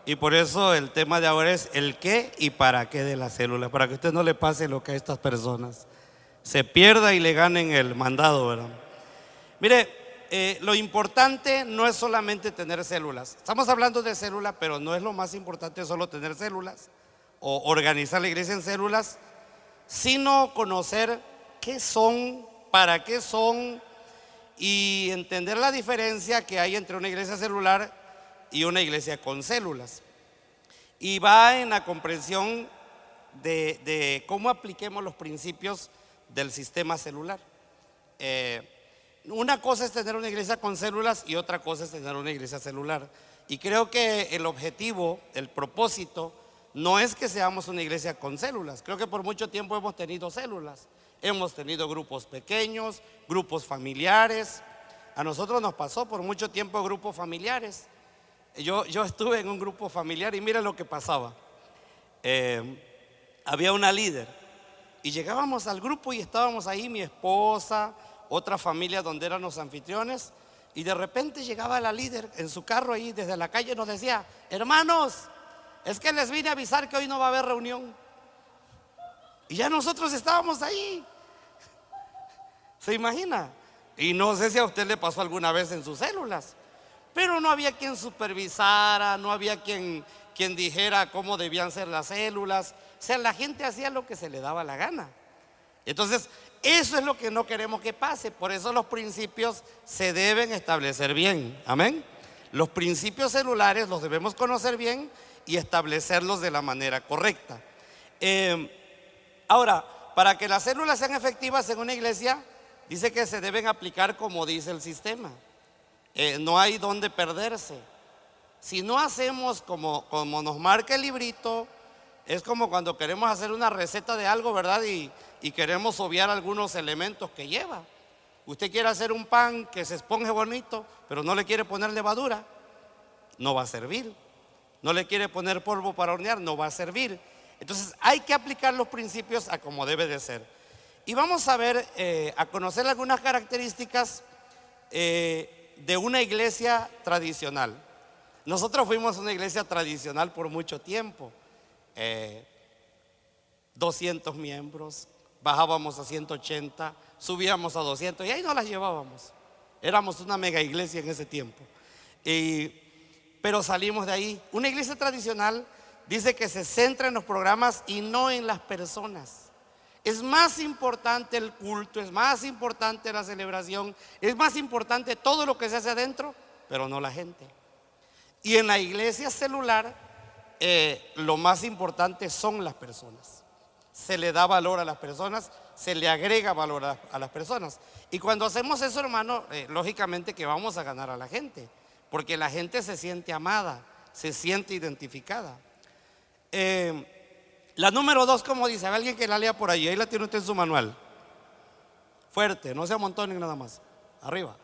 Y por eso el tema de ahora es el qué y para qué de la célula, para que a usted no le pase lo que a estas personas se pierda y le ganen el mandado, ¿verdad? Mire, lo importante no es solamente tener células. Estamos hablando de células, pero no es lo más importante solo tener células o organizar la iglesia en células, sino conocer qué son, para qué son y entender la diferencia que hay entre una iglesia celular y una iglesia con células. Y va en la comprensión de cómo apliquemos los principios del sistema celular. Una cosa es tener una iglesia con células y otra cosa es tener una iglesia celular. Y creo que el objetivo, el propósito, no es que seamos una iglesia con células. Creo que por mucho tiempo hemos tenido células. Hemos tenido grupos pequeños, grupos familiares. A nosotros nos pasó por mucho tiempo grupos familiares. Yo estuve en un grupo familiar y mira lo que pasaba. Había una líder y llegábamos al grupo y estábamos ahí, mi esposa, otra familia donde eran los anfitriones, y de repente llegaba la líder en su carro ahí desde la calle y nos decía: hermanos, es que les vine a avisar que hoy no va a haber reunión. Y ya nosotros estábamos ahí. ¿Se imagina? Y no sé si a usted le pasó alguna vez en sus células, pero no había quien supervisara, no había quien dijera cómo debían ser las células. O sea, la gente hacía lo que se le daba la gana. Entonces, eso es lo que no queremos que pase. Por eso los principios se deben establecer bien. Amén. Los principios celulares los debemos conocer bien y establecerlos de la manera correcta. Ahora, para que las células sean efectivas en una iglesia, dice que se deben aplicar como dice el sistema. No hay donde perderse. Si no hacemos como nos marca el librito, es como cuando queremos hacer una receta de algo, ¿verdad? Y queremos obviar algunos elementos que lleva. Usted quiere hacer un pan que se esponje bonito, pero no le quiere poner levadura, no va a servir. No le quiere poner polvo para hornear, no va a servir. Entonces hay que aplicar los principios a como debe de ser. Y vamos a ver, a conocer algunas características de una iglesia tradicional. Nosotros fuimos una iglesia tradicional por mucho tiempo. 200 miembros, bajábamos a 180, subíamos a 200 y ahí nos las llevábamos. Éramos una mega iglesia en ese tiempo. Pero salimos de ahí. Una iglesia tradicional dice que se centra en los programas y no en las personas. Es más importante el culto, es más importante la celebración, es más importante todo lo que se hace adentro, pero no la gente. Y en la iglesia celular, lo más importante son las personas. Se le da valor a las personas, se le agrega valor a las personas. Y cuando hacemos eso, hermano, lógicamente que vamos a ganar a la gente, porque la gente se siente amada, se siente identificada. La número 2, como dice, hay alguien que la lea por ahí la tiene usted en su manual. Fuerte, no se amontonen nada más. Arriba.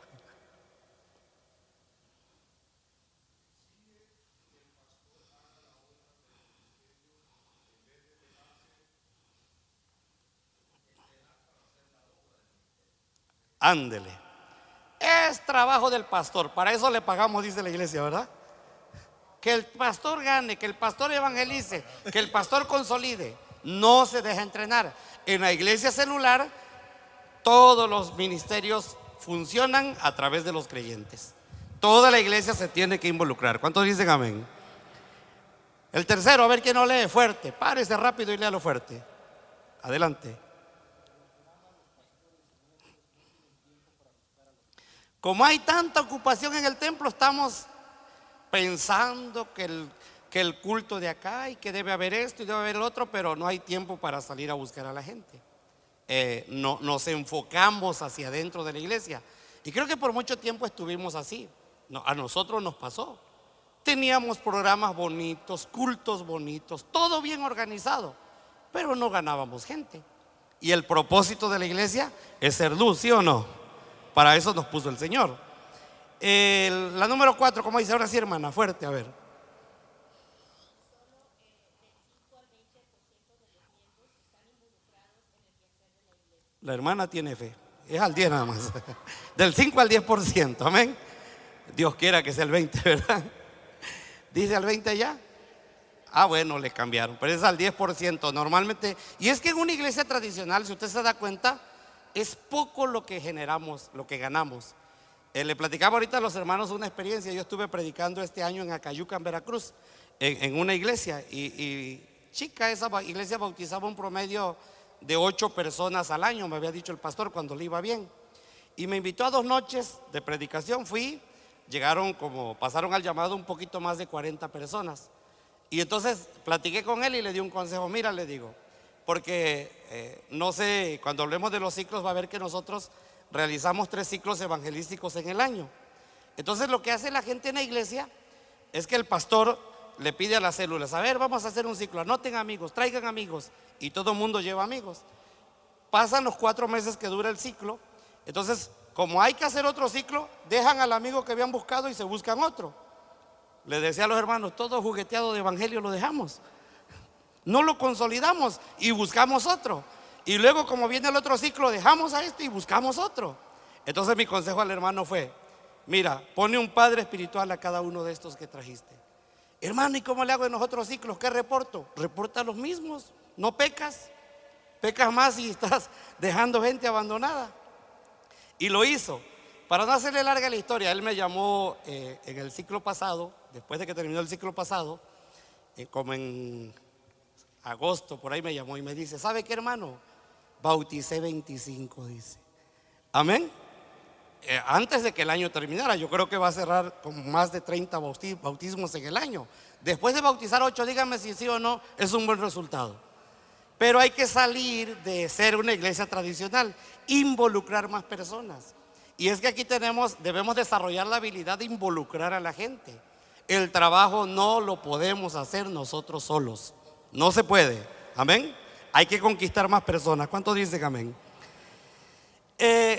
Ándele. Es trabajo del pastor, para eso le pagamos, dice la iglesia, ¿verdad? Que el pastor gane, que el pastor evangelice, que el pastor consolide. No se deja entrenar. En la iglesia celular, todos los ministerios funcionan a través de los creyentes. Toda la iglesia se tiene que involucrar. ¿Cuántos dicen amén? El tercero, a ver quién no lee fuerte. Párese rápido y léalo fuerte. Adelante. Como hay tanta ocupación en el templo, estamos pensando que el culto de acá y que debe haber esto y debe haber el otro, pero no hay tiempo para salir a buscar a la gente. No nos enfocamos hacia adentro de la iglesia. Y creo que por mucho tiempo estuvimos así. A nosotros nos pasó. Teníamos programas bonitos, cultos bonitos, todo bien organizado, pero no ganábamos gente. Y el propósito de la iglesia es ser luz, ¿sí o no? Para eso nos puso el Señor. La número 4, ¿cómo dice? Ahora sí, hermana, fuerte, a ver. La hermana tiene fe. Es al 10 nada más. Del 5 al 10%, amén. Dios quiera que sea el 20, ¿verdad? Dice al 20 ya. Ah, bueno, le cambiaron, pero es al 10% normalmente. Y es que en una iglesia tradicional, si usted se da cuenta, es poco lo que generamos, lo que ganamos. Le platicaba ahorita a los hermanos una experiencia. Yo estuve predicando este año en Acayuca, en Veracruz, en una iglesia. Y chica, esa iglesia bautizaba un promedio de 8 personas al año, me había dicho el pastor cuando le iba bien. Y me invitó a 2 noches de predicación. Fui, pasaron al llamado un poquito más de 40 personas. Y entonces platiqué con él y le di un consejo. Mira, le digo, porque no sé, cuando hablemos de los ciclos va a ver que nosotros realizamos 3 ciclos evangelísticos en el año. Entonces lo que hace la gente en la iglesia es que el pastor le pide a las células: a ver, vamos a hacer un ciclo, anoten amigos, traigan amigos, y todo el mundo lleva amigos. Pasan los 4 meses que dura el ciclo. Entonces, como hay que hacer otro ciclo, dejan al amigo que habían buscado y se buscan otro. Le decía a los hermanos: todo jugueteado de evangelio lo dejamos, no lo consolidamos y buscamos otro. Y luego, como viene el otro ciclo, dejamos a este y buscamos otro. Entonces mi consejo al hermano fue: mira, pone un padre espiritual a cada uno de estos que trajiste. Hermano, ¿y cómo le hago en los otros ciclos? ¿Qué reporto? Reporta los mismos, no pecas. Pecas más y estás dejando gente abandonada. Y lo hizo. Para no hacerle larga la historia, él me llamó en el ciclo pasado, después de que terminó el ciclo pasado, como en agosto, por ahí me llamó y me dice: ¿sabe qué, hermano? Bauticé 25, dice. Amén. Antes de que el año terminara, yo creo que va a cerrar con más de 30 bautismos en el año. Después de bautizar 8, díganme si sí o no, es un buen resultado. Pero hay que salir de ser una iglesia tradicional, involucrar más personas. Y es que aquí debemos desarrollar la habilidad de involucrar a la gente. El trabajo no lo podemos hacer nosotros solos, no se puede. Amén. Hay que conquistar más personas. ¿Cuántos dicen amén?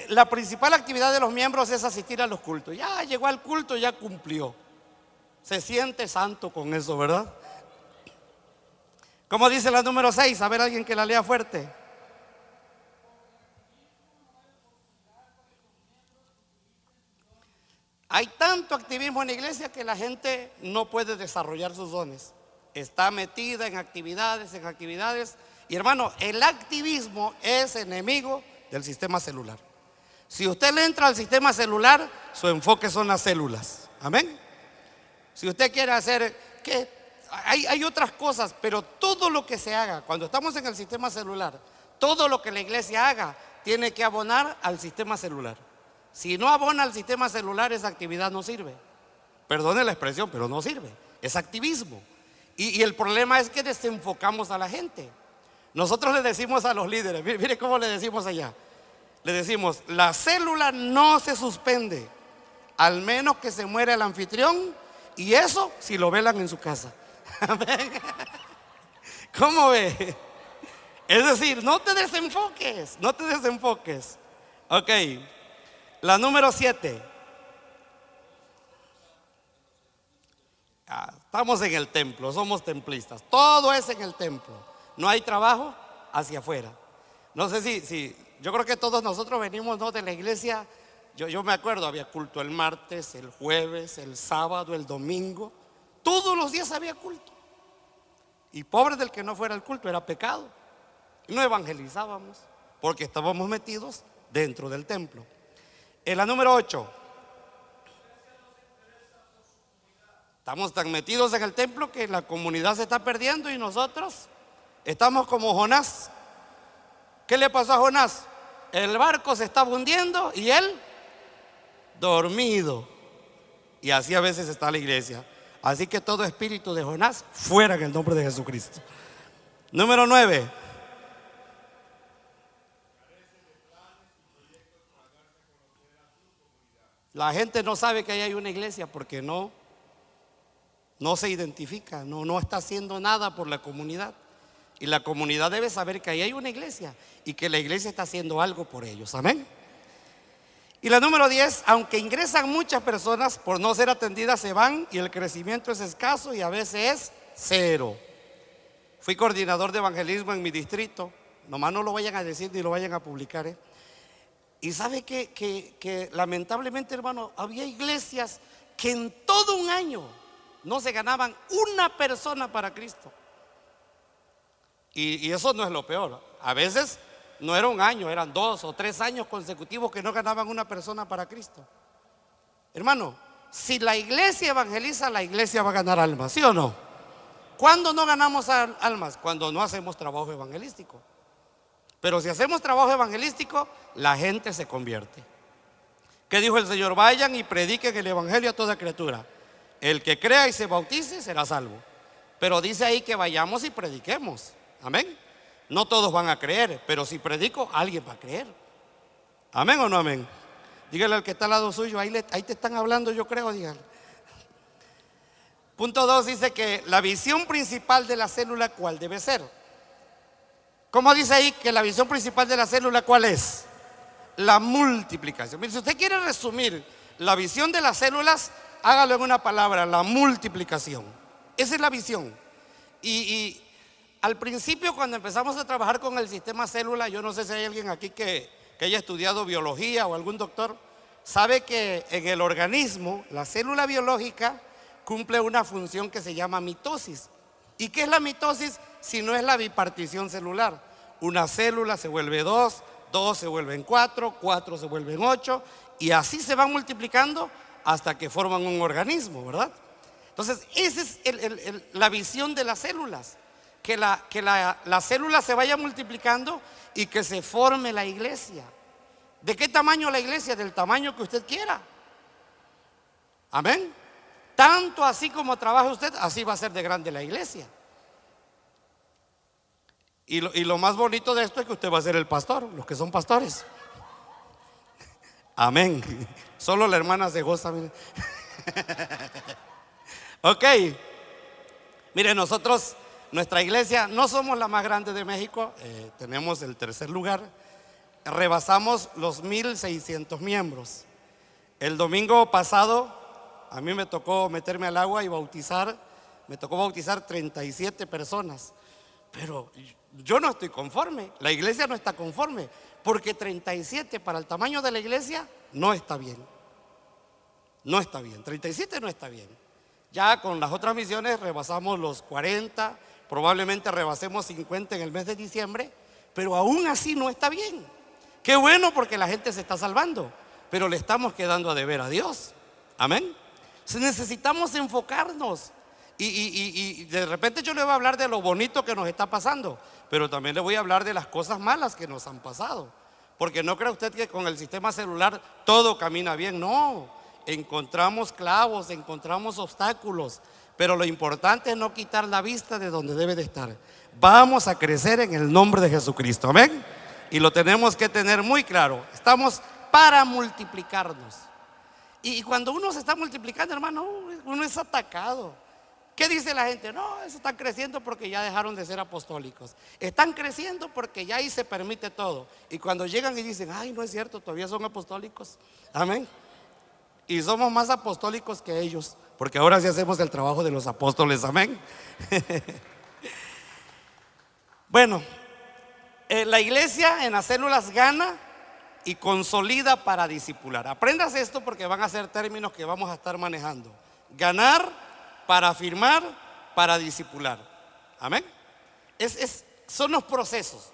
La principal actividad de los miembros es asistir a los cultos. Ya llegó al culto, ya cumplió. Se siente santo con eso, ¿verdad? ¿Cómo dice la número 6? A ver, alguien que la lea fuerte. Hay tanto activismo en la iglesia que la gente no puede desarrollar sus dones. Está metida en actividades. Y hermano, el activismo es enemigo del sistema celular. Si usted le entra al sistema celular, su enfoque son las células. Amén. Si usted quiere hacer, ¿qué? Hay otras cosas, pero todo lo que se haga, cuando estamos en el sistema celular, todo lo que la iglesia haga, tiene que abonar al sistema celular. Si no abona al sistema celular, esa actividad no sirve. Perdone la expresión, pero no sirve. Es activismo. Y el problema es que desenfocamos a la gente. Nosotros le decimos a los líderes, mire cómo le decimos allá. Le decimos: la célula no se suspende, al menos que se muera el anfitrión, y eso si lo velan en su casa. ¿Cómo ve? Es decir, no te desenfoques. Ok, la número 7. Estamos en el templo, somos templistas. Todo es en el templo. No hay trabajo hacia afuera. No sé si yo creo que todos nosotros venimos, ¿no?, de la iglesia. Yo me acuerdo, había culto el martes, el jueves, el sábado, el domingo. Todos los días había culto. Y pobre del que no fuera el culto, era pecado. No evangelizábamos porque estábamos metidos dentro del templo. En la número 8. Estamos tan metidos en el templo que la comunidad se está perdiendo y nosotros estamos como Jonás. ¿Qué le pasó a Jonás? El barco se estaba hundiendo y él dormido. Y así a veces está la iglesia. Así que todo espíritu de Jonás fuera en el nombre de Jesucristo. Número 9. La gente no sabe que ahí hay una iglesia porque no se identifica, no está haciendo nada por la comunidad. Y la comunidad debe saber que ahí hay una iglesia y que la iglesia está haciendo algo por ellos. Amén. Y la número 10, aunque ingresan muchas personas, por no ser atendidas se van y el crecimiento es escaso y a veces es cero. Fui coordinador de evangelismo en mi distrito. Nomás no lo vayan a decir ni lo vayan a publicar, Y sabe que lamentablemente, hermano, había iglesias que en todo un año no se ganaban una persona para Cristo. Y eso no es lo peor. A veces no era un año, eran 2 o 3 años consecutivos que no ganaban una persona para Cristo. Hermano, si la iglesia evangeliza, la iglesia va a ganar almas, ¿sí o no? ¿Cuándo no ganamos almas? Cuando no hacemos trabajo evangelístico. Pero si hacemos trabajo evangelístico, la gente se convierte. ¿Qué dijo el Señor? Vayan y prediquen el evangelio a toda criatura. El que crea y se bautice será salvo. Pero dice ahí que vayamos y prediquemos. Amén. No todos van a creer, pero si predico, alguien va a creer. Amén o no amén. Dígale al que está al lado suyo, ahí te están hablando, yo creo, dígale. Punto 2 dice que la visión principal de la célula, ¿cuál debe ser? ¿Cómo dice ahí que la visión principal de la célula cuál es? La multiplicación. Mire, si usted quiere resumir la visión de las células, hágalo en una palabra: la multiplicación. Esa es la visión. Y al principio, cuando empezamos a trabajar con el sistema célula, yo no sé si hay alguien aquí que haya estudiado biología o algún doctor, sabe que en el organismo la célula biológica cumple una función que se llama mitosis. ¿Y qué es la mitosis? Si no es la bipartición celular. Una célula se vuelve 2, 2 se vuelven 4, 4 se vuelven 8, y así se van multiplicando hasta que forman un organismo, ¿verdad? Entonces, esa es la visión de las células, que la célula se vaya multiplicando y que se forme la iglesia. ¿De qué tamaño la iglesia? Del tamaño que usted quiera. Amén. Tanto así como trabaja usted, así va a ser de grande la iglesia. Y lo más bonito de esto es que usted va a ser el pastor, los que son pastores. Amén. Solo la hermana se goza. Mire. Ok. Mire, nosotros, nuestra iglesia, no somos la más grande de México, tenemos el 3er lugar. Rebasamos los 1,600 miembros. El domingo pasado a mí me tocó meterme al agua y bautizar. Me tocó bautizar 37 personas. Pero yo no estoy conforme. La iglesia no está conforme, porque 37 para el tamaño de la iglesia no está bien. No está bien, 37 no está bien. Ya con las otras misiones rebasamos los 40, probablemente rebasemos 50 en el mes de diciembre, pero aún así no está bien. Qué bueno, porque la gente se está salvando, pero le estamos quedando a deber a Dios. Amén. Necesitamos enfocarnos. Y de repente yo le voy a hablar de lo bonito que nos está pasando, pero también le voy a hablar de las cosas malas que nos han pasado. Porque no cree usted que con el sistema celular todo camina bien. No, encontramos clavos, encontramos obstáculos, pero lo importante es no quitar la vista de donde debe de estar. Vamos a crecer en el nombre de Jesucristo. Amén. Y lo tenemos que tener muy claro. Estamos para multiplicarnos. Y cuando uno se está multiplicando, hermano, uno es atacado. ¿Qué dice la gente? No, eso están creciendo porque ya dejaron de ser apostólicos. Están creciendo porque ya ahí se permite todo. Y cuando llegan y dicen, ay, no es cierto, todavía son apostólicos. Amén. Y somos más apostólicos que ellos, porque ahora sí hacemos el trabajo de los apóstoles. Amén. Bueno, la iglesia en las células gana y consolida para discipular. Aprendas esto porque van a ser términos que vamos a estar manejando. Ganar, para afirmar, para discipular. Amén. Son los procesos,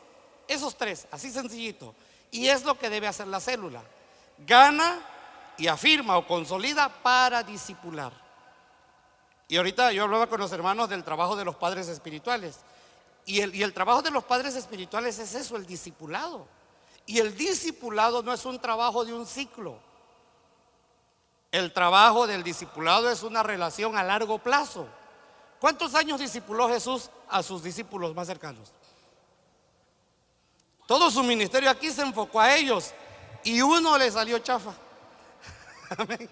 esos 3, así sencillito. Y es lo que debe hacer la célula: gana y afirma o consolida para discipular. Y ahorita yo hablaba con los hermanos del trabajo de los padres espirituales. Y el trabajo de los padres espirituales es eso, el discipulado. Y el discipulado no es un trabajo de un ciclo. El trabajo del discipulado es una relación a largo plazo. ¿Cuántos años discipuló Jesús a sus discípulos más cercanos? Todo su ministerio aquí se enfocó a ellos, y uno le salió chafa. Amén.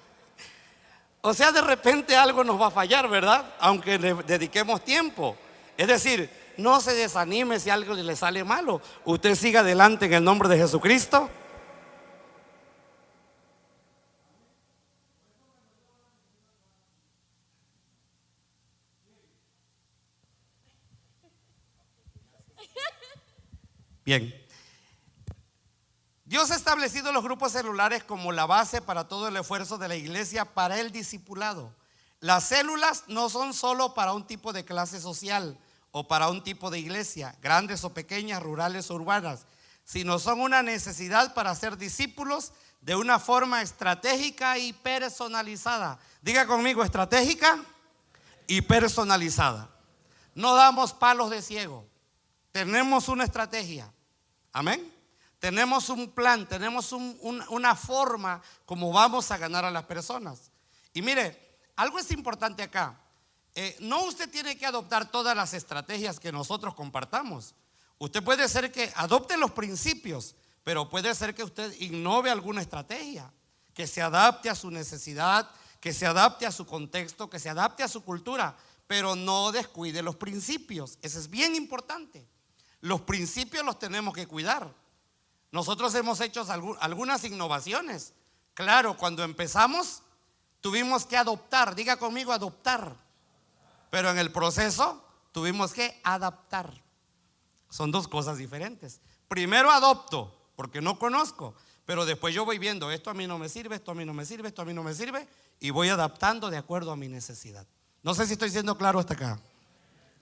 O sea, de repente algo nos va a fallar, ¿verdad? Aunque le dediquemos tiempo. Es decir, no se desanime si algo le sale malo. Usted siga adelante en el nombre de Jesucristo. Bien. Dios ha establecido los grupos celulares como la base para todo el esfuerzo de la iglesia para el discipulado. Las células no son solo para un tipo de clase social o para un tipo de iglesia, grandes o pequeñas, rurales o urbanas, sino son una necesidad para ser discípulos de una forma estratégica y personalizada. Diga conmigo, estratégica y personalizada. No damos palos de ciego, tenemos una estrategia. Amén. Tenemos un plan, tenemos una forma como vamos a ganar a las personas. Y mire, algo es importante acá. No usted tiene que adoptar todas las estrategias que nosotros compartamos. Usted puede ser que adopte los principios, pero puede ser que usted innove alguna estrategia que se adapte a su necesidad, que se adapte a su contexto, que se adapte a su cultura, pero no descuide los principios. Eso es bien importante. Los principios los tenemos que cuidar. Nosotros hemos hecho algunas innovaciones. Claro, cuando empezamos tuvimos que adoptar, diga conmigo adoptar, pero en el proceso tuvimos que adaptar. Son dos cosas diferentes. Primero adopto porque no conozco, pero después yo voy viendo, esto a mí no me sirve, esto a mí no me sirve, esto a mí no me sirve, y voy adaptando de acuerdo a mi necesidad. No sé si estoy siendo claro hasta acá.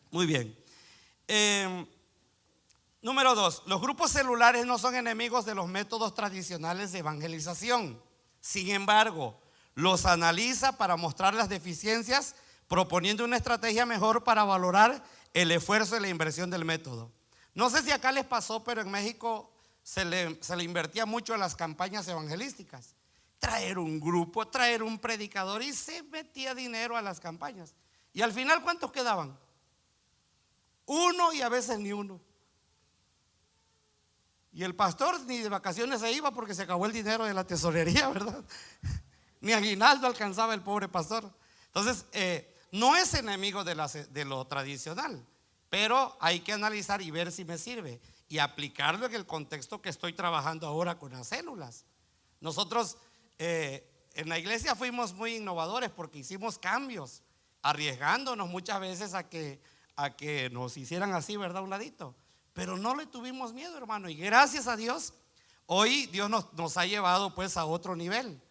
Muy bien. Número 2, los grupos celulares no son enemigos de los métodos tradicionales de evangelización. Sin embargo, los analiza para mostrar las deficiencias, proponiendo una estrategia mejor para valorar el esfuerzo y la inversión del método. No sé si acá les pasó, pero en México se le invertía mucho en las campañas evangelísticas. Traer un grupo, traer un predicador, y se metía dinero a las campañas. Y al final, ¿cuántos quedaban? Uno, y a veces ni uno. Y el pastor ni de vacaciones se iba porque se acabó el dinero de la tesorería, ¿verdad? Ni aguinaldo alcanzaba el pobre pastor. Entonces, no es enemigo de lo tradicional, pero hay que analizar y ver si me sirve y aplicarlo en el contexto que estoy trabajando ahora con las células. Nosotros en la iglesia fuimos muy innovadores porque hicimos cambios, arriesgándonos muchas veces a que nos hicieran así, ¿verdad? Un ladito. Pero no le tuvimos miedo, hermano, y gracias a Dios, hoy Dios nos ha llevado pues a otro nivel.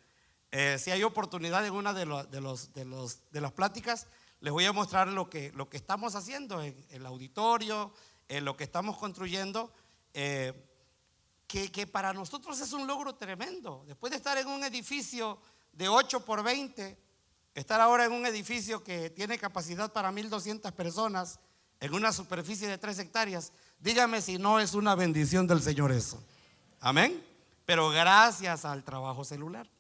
Si hay oportunidad en una de las pláticas, les voy a mostrar lo que estamos haciendo en el auditorio, en lo que estamos construyendo, que para nosotros es un logro tremendo. Después de estar en un edificio de 8 por 20, estar ahora en un edificio que tiene capacidad para 1,200 personas, en una superficie de 3 hectáreas, dígame si no es una bendición del Señor eso. Amén. Pero gracias al trabajo celular.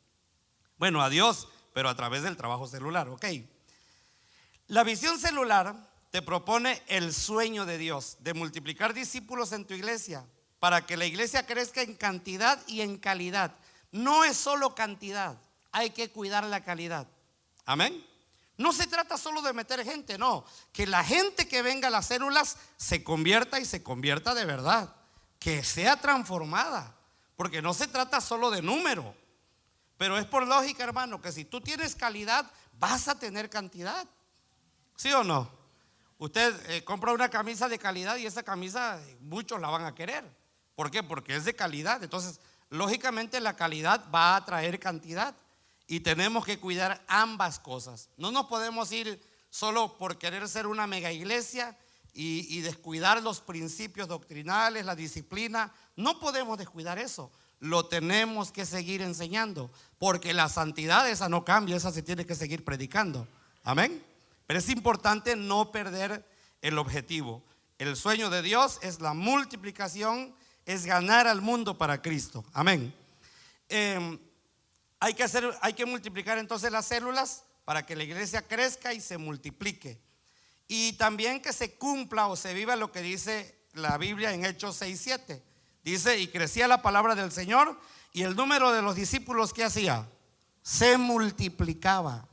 Bueno, a Dios, pero a través del trabajo celular, ok. La visión celular te propone el sueño de Dios de multiplicar discípulos en tu iglesia para que la iglesia crezca en cantidad y en calidad. No es solo cantidad, hay que cuidar la calidad. Amén. No se trata solo de meter gente, no. Que la gente que venga a las células se convierta y se convierta de verdad. Que sea transformada. Porque no se trata solo de número. Pero es por lógica, hermano, que si tú tienes calidad, vas a tener cantidad. ¿Sí o no? Usted compra una camisa de calidad y esa camisa muchos la van a querer. ¿Por qué? Porque es de calidad. Entonces, lógicamente la calidad va a traer cantidad. Y tenemos que cuidar ambas cosas. No nos podemos ir solo por querer ser una mega iglesia y descuidar los principios doctrinales, la disciplina. No podemos descuidar eso. Lo tenemos que seguir enseñando, porque la santidad esa no cambia, esa se tiene que seguir predicando. Amén. Pero es importante no perder el objetivo. El sueño de Dios es la multiplicación, es ganar al mundo para Cristo. Amén. Hay que multiplicar entonces las células para que la iglesia crezca y se multiplique. Y también que se cumpla o se viva lo que dice la Biblia en Hechos 6:7. Dice, y crecía la palabra del Señor y el número de los discípulos que hacía, se multiplicaba.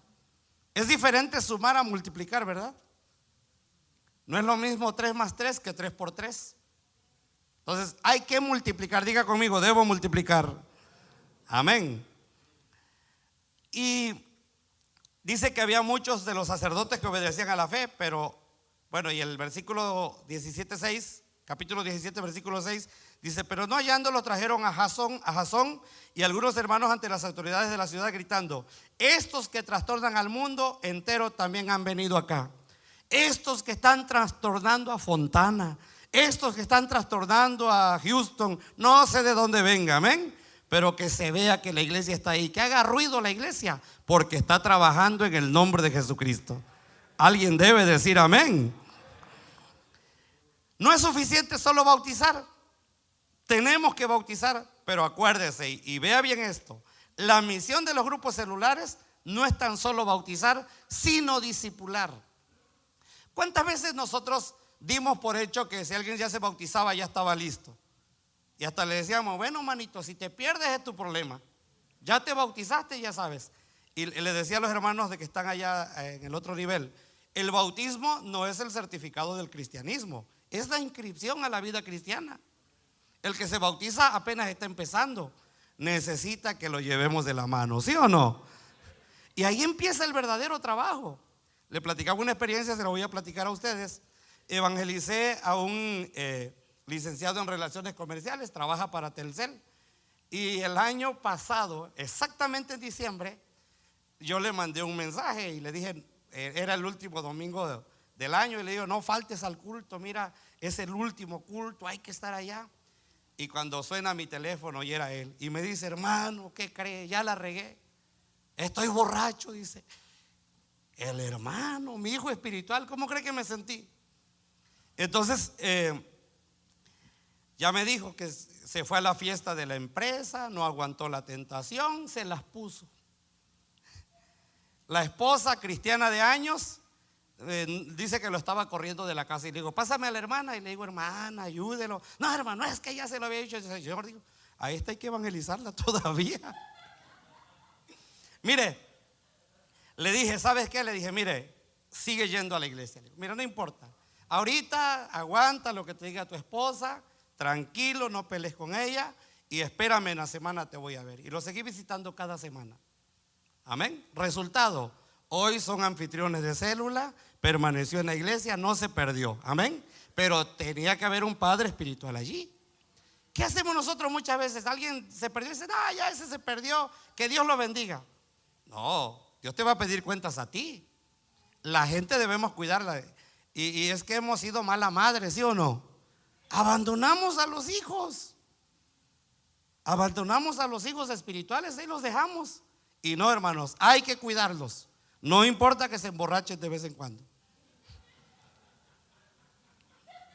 Es diferente sumar a multiplicar, ¿verdad? No es lo mismo 3 más 3 que 3 por 3. Entonces hay que multiplicar, diga conmigo, debo multiplicar. Amén. Y dice que había muchos de los sacerdotes que obedecían a la fe, pero bueno, y el versículo 17:6 capítulo 17, versículo 6, dice: pero no hallándolo trajeron a Jasón y algunos hermanos ante las autoridades de la ciudad gritando: estos que trastornan al mundo entero también han venido acá. Estos que están trastornando a Fontana, estos que están trastornando a Houston, no sé de dónde venga, amén. Pero que se vea que la iglesia está ahí, que haga ruido la iglesia, porque está trabajando en el nombre de Jesucristo. Alguien debe decir amén. No es suficiente solo bautizar, tenemos que bautizar, pero acuérdese y vea bien esto: la misión de los grupos celulares no es tan solo bautizar, sino discipular. ¿Cuántas veces nosotros dimos por hecho que si alguien ya se bautizaba ya estaba listo? Y hasta le decíamos: bueno, manito, si te pierdes es tu problema, ya te bautizaste, ya sabes. Y le decía a los hermanos de que están allá en el otro nivel: el bautismo no es el certificado del cristianismo, es la inscripción a la vida cristiana. El que se bautiza apenas está empezando, necesita que lo llevemos de la mano, ¿sí o no? Y ahí empieza el verdadero trabajo. Le platicaba una experiencia, se la voy a platicar a ustedes. Evangelicé a un licenciado en relaciones comerciales, trabaja para Telcel. Y el año pasado, exactamente en diciembre, yo le mandé un mensaje y le dije, era el último domingo del año, y le digo: no faltes al culto, mira, es el último culto, hay que estar allá. Y cuando suena mi teléfono, y era él, y me dice: hermano, ¿qué cree? Ya la regué, estoy borracho, dice. El hermano, mi hijo espiritual, ¿cómo cree que me sentí? Entonces ya me dijo que se fue a la fiesta de la empresa, no aguantó la tentación, se las puso. La esposa cristiana de años dice que lo estaba corriendo de la casa, y le digo: pásame a la hermana. Y le digo: hermana, ayúdelo. No, hermano, es que ya se lo había dicho el Señor. Digo: a esta hay que evangelizarla todavía. Mire, le dije: ¿sabes qué? Le dije: mire, sigue yendo a la iglesia. Le digo: mira, no importa, ahorita aguanta lo que te diga tu esposa, tranquilo, no pelees con ella, y espérame, en la semana te voy a ver. Y lo seguí visitando cada semana. Amén. Resultado: hoy son anfitriones de célula, permaneció en la iglesia, no se perdió. Amén. Pero tenía que haber un padre espiritual allí. ¿Qué hacemos nosotros muchas veces? Alguien se perdió y dice: ah, ya ese se perdió, que Dios lo bendiga. No, Dios te va a pedir cuentas a ti. La gente debemos cuidarla. Y es que hemos sido mala madre, ¿sí o no? Abandonamos a los hijos. Abandonamos a los hijos espirituales y los dejamos. Y no, hermanos, hay que cuidarlos. No importa que se emborrachen de vez en cuando.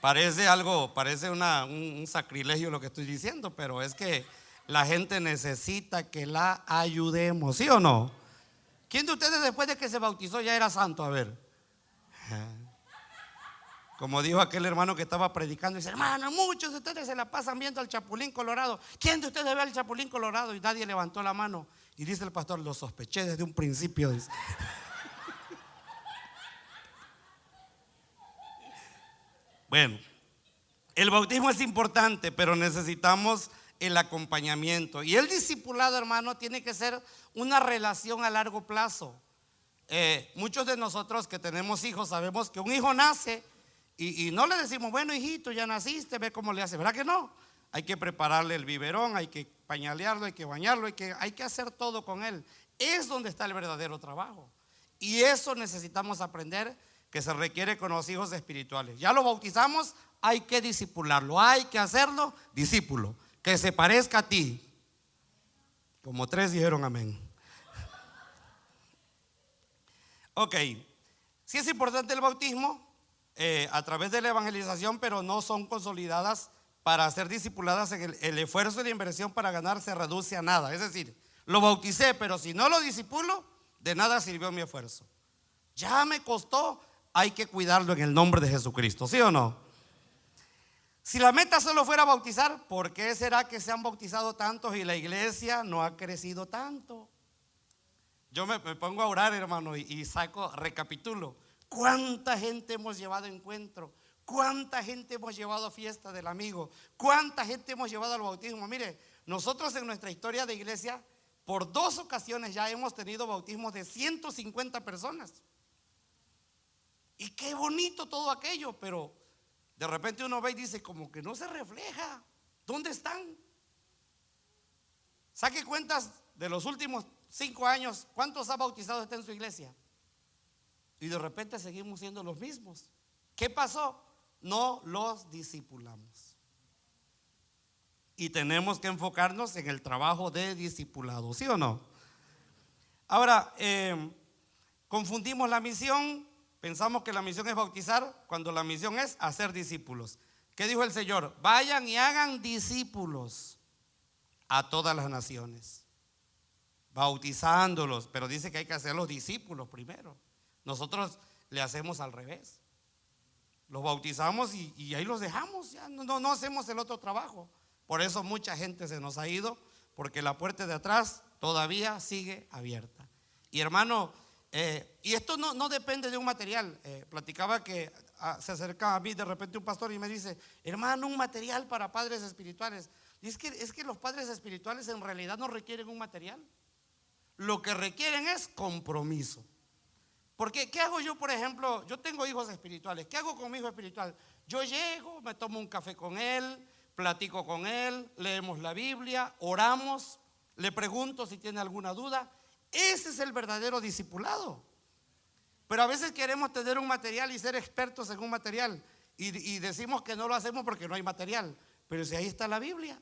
Parece un sacrilegio lo que estoy diciendo, pero es que la gente necesita que la ayudemos, ¿sí o no? ¿Quién de ustedes después de que se bautizó ya era santo? A ver. Como dijo aquel hermano que estaba predicando, dice: hermano, muchos de ustedes se la pasan viendo al Chapulín Colorado. ¿Quién de ustedes ve al Chapulín Colorado? Y nadie levantó la mano. Y dice el pastor: lo sospeché desde un principio. Dice. Bueno, el bautismo es importante, pero necesitamos el acompañamiento. Y el discipulado, hermano, tiene que ser una relación a largo plazo. Muchos de nosotros que tenemos hijos sabemos que un hijo nace y no le decimos: bueno, hijito, ya naciste, ve cómo le hace. ¿Verdad que no? Hay que prepararle el biberón, hay que pañalearlo, hay que bañarlo, hay que hacer todo con él. Es donde está el verdadero trabajo. Y eso necesitamos aprender, que se requiere con los hijos espirituales. Ya lo bautizamos, hay que discipularlo, hay que hacerlo discípulo, que se parezca a ti. Como 3 dijeron amén. Ok, sí es importante el bautismo a través de la evangelización, pero no son consolidadas para ser discipuladas. En el esfuerzo y la inversión para ganar se reduce a nada. Es decir, lo bauticé, pero si no lo discipulo, de nada sirvió mi esfuerzo. Ya me costó, hay que cuidarlo en el nombre de Jesucristo, ¿sí o no? Si la meta solo fuera bautizar, ¿por qué será que se han bautizado tantos y la iglesia no ha crecido tanto? Yo me pongo a orar, hermano, y recapitulo. ¿Cuánta gente hemos llevado a encuentro? ¿Cuánta gente hemos llevado a fiesta del amigo? ¿Cuánta gente hemos llevado al bautismo? Mire, nosotros en nuestra historia de iglesia, por 2 ocasiones ya hemos tenido bautismos de 150 personas. Y qué bonito todo aquello, pero De repente uno ve y dice, como que no se refleja. ¿Dónde están? Saque cuentas de los últimos 5 años, ¿cuántos ha bautizado está en su iglesia? Y de repente seguimos siendo los mismos. ¿Qué pasó? No los discipulamos. Y tenemos que enfocarnos en el trabajo de discipulado, ¿sí o no? Ahora, confundimos la misión, pensamos que la misión es bautizar, cuando la misión es hacer discípulos. ¿Qué dijo el Señor? Vayan y hagan discípulos a todas las naciones, bautizándolos, pero dice que hay que hacer los discípulos primero. Nosotros le hacemos al revés. Los bautizamos y ahí los dejamos, ya no hacemos el otro trabajo. Por eso mucha gente se nos ha ido, porque la puerta de atrás todavía sigue abierta. Y hermano, y esto no depende de un material. Platicaba que se acerca a mí de repente un pastor y me dice, hermano, un material para padres espirituales. Y es que los padres espirituales en realidad no requieren un material. Lo que requieren es compromiso. Porque ¿qué hago yo, por ejemplo? Yo tengo hijos espirituales. ¿Qué hago con mi hijo espiritual? Yo llego, me tomo un café con él, platico con él, leemos la Biblia, oramos, le pregunto si tiene alguna duda. Ese es el verdadero discipulado. Pero a veces queremos tener un material y ser expertos en un material y decimos que no lo hacemos porque no hay material. Pero si ahí está la Biblia.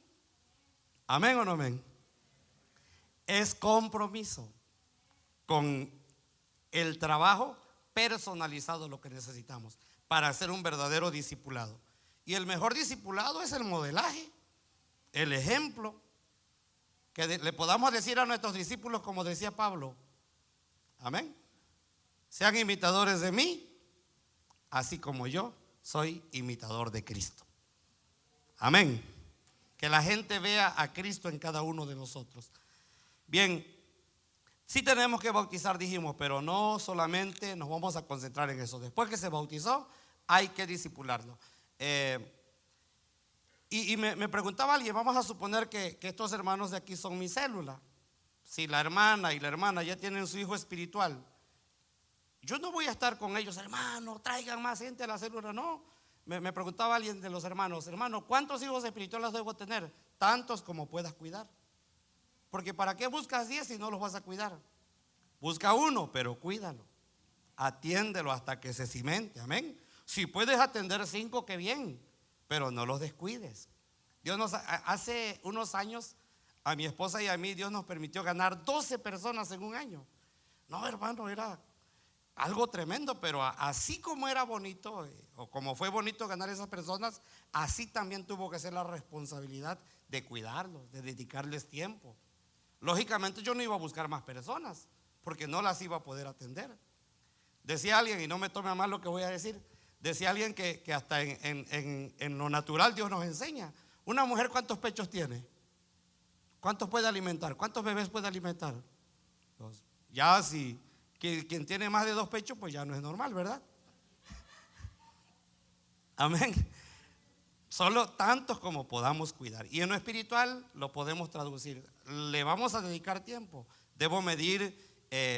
¿Amén o no amén? Es compromiso con el trabajo personalizado, lo que necesitamos para ser un verdadero discipulado. Y el mejor discipulado es el modelaje, el ejemplo, que le podamos decir a nuestros discípulos, como decía Pablo, amén, sean imitadores de mí, así como yo soy imitador de Cristo. Amén. Que la gente vea a Cristo en cada uno de nosotros. Bien, sí tenemos que bautizar, dijimos, pero no solamente nos vamos a concentrar en eso. Después que se bautizó, hay que discipularlo. Y me preguntaba alguien, vamos a suponer que estos hermanos de aquí son mi célula. Si la hermana y la hermana ya tienen su hijo espiritual, yo no voy a estar con ellos, hermano, traigan más gente a la célula, no. Me preguntaba alguien de los hermanos, hermano, ¿cuántos hijos espirituales debo tener? Tantos como puedas cuidar. Porque ¿para qué buscas 10 si no los vas a cuidar? Busca uno, pero cuídalo. Atiéndelo hasta que se cimente, amén. Si puedes atender 5, qué bien, pero no los descuides. Hace unos años, a mi esposa y a mí, Dios nos permitió ganar 12 personas en un año. No, hermano, era algo tremendo, pero así como era bonito, o como fue bonito ganar esas personas, así también tuvo que ser la responsabilidad de cuidarlos, de dedicarles tiempo. Lógicamente yo no iba a buscar más personas, porque no las iba a poder atender. Decía alguien, y no me tome a mal lo que voy a decir, decía alguien que hasta en lo natural Dios nos enseña. Una mujer, ¿cuántos pechos tiene? ¿Cuántos puede alimentar? ¿Cuántos bebés puede alimentar? Dos. Ya si quien tiene más de 2 pechos, pues ya no es normal, ¿verdad? Amén. Solo tantos como podamos cuidar. Y en lo espiritual lo podemos traducir. Le vamos a dedicar tiempo. Debo medir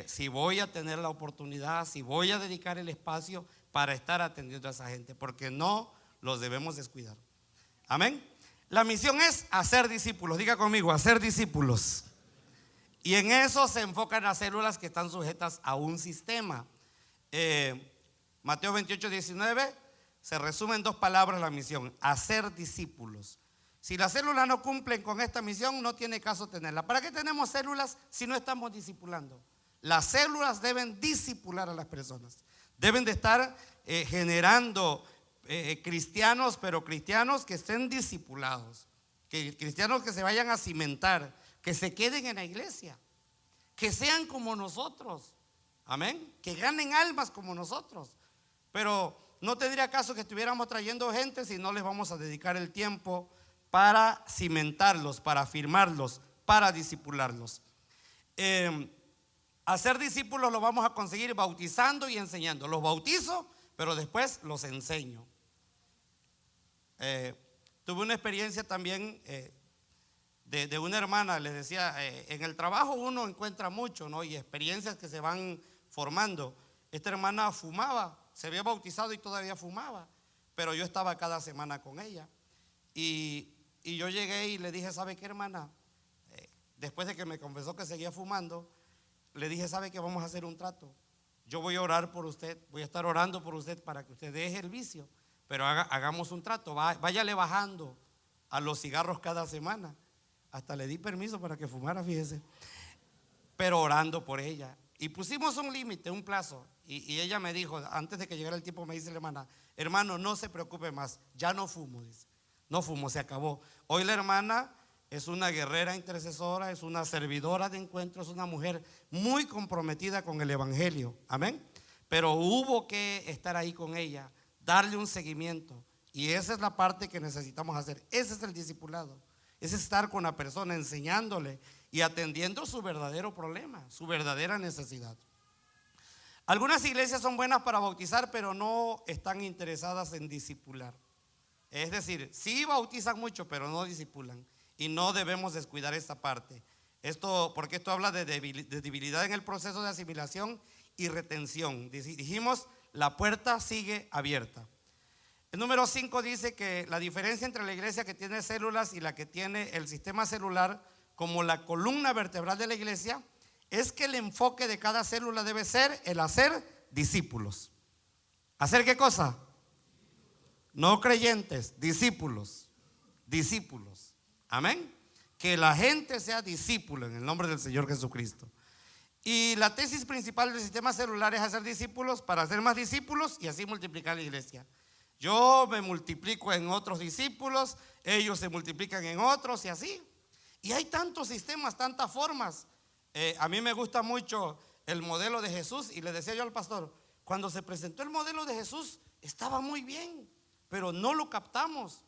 si voy a tener la oportunidad, si voy a dedicar el espacio para estar atendiendo a esa gente, porque no los debemos descuidar. Amén. La misión es hacer discípulos. Diga conmigo, hacer discípulos. Y en eso se enfocan las células que están sujetas a un sistema. Mateo 28:19 se resume en 2 palabras la misión: hacer discípulos. Si las células no cumplen con esta misión, no tiene caso tenerla. ¿Para qué tenemos células si no estamos discipulando? Las células deben discipular a las personas. Deben de estar generando cristianos, pero cristianos que estén discipulados, cristianos que se vayan a cimentar, que se queden en la iglesia, que sean como nosotros, amén, que ganen almas como nosotros. Pero no tendría caso que estuviéramos trayendo gente si no les vamos a dedicar el tiempo para cimentarlos, para afirmarlos, para discipularlos. Hacer discípulos lo vamos a conseguir bautizando y enseñando. Los bautizo, pero después los enseño. Tuve una experiencia también de una hermana. Les decía, en el trabajo uno encuentra mucho, ¿no? Y experiencias que se van formando. Esta hermana fumaba, se había bautizado y todavía fumaba, pero yo estaba cada semana con ella. Y yo llegué y le dije, ¿sabe qué, hermana? Después de que me confesó que seguía fumando, le dije, ¿sabe qué? Vamos a hacer un trato. Yo voy a orar por usted, voy a estar orando por usted para que usted deje el vicio, pero hagamos un trato, váyale bajando a los cigarros cada semana. Hasta le di permiso para que fumara, fíjese, pero orando por ella. Y pusimos un límite, un plazo, y ella me dijo, antes de que llegara el tiempo, me dice la hermana, hermano, no se preocupe más, ya no fumo, dice. No fumo, se acabó. Hoy la hermana es una guerrera intercesora, es una servidora de encuentro, es una mujer muy comprometida con el evangelio, amén. Pero hubo que estar ahí con ella, darle un seguimiento, y esa es la parte que necesitamos hacer. Ese es el discipulado, es estar con la persona, enseñándole y atendiendo su verdadero problema, su verdadera necesidad. Algunas iglesias son buenas para bautizar, pero no están interesadas en discipular. Es decir, sí bautizan mucho, pero no discipulan. Y no debemos descuidar esta parte. Porque esto habla de debilidad en el proceso de asimilación y retención. Dijimos, la puerta sigue abierta. El número 5 dice que la diferencia entre la iglesia que tiene células y la que tiene el sistema celular como la columna vertebral de la iglesia es que el enfoque de cada célula debe ser el hacer discípulos. ¿Hacer qué cosa? No creyentes, discípulos. Discípulos. Amén. Que la gente sea discípulo en el nombre del Señor Jesucristo. Y la tesis principal del sistema celular es hacer discípulos para hacer más discípulos y así multiplicar la iglesia. Yo me multiplico en otros discípulos, ellos se multiplican en otros y así. Y hay tantos sistemas, tantas formas. A mí me gusta mucho el modelo de Jesús y le decía yo al pastor, cuando se presentó el modelo de Jesús estaba muy bien, pero no lo captamos.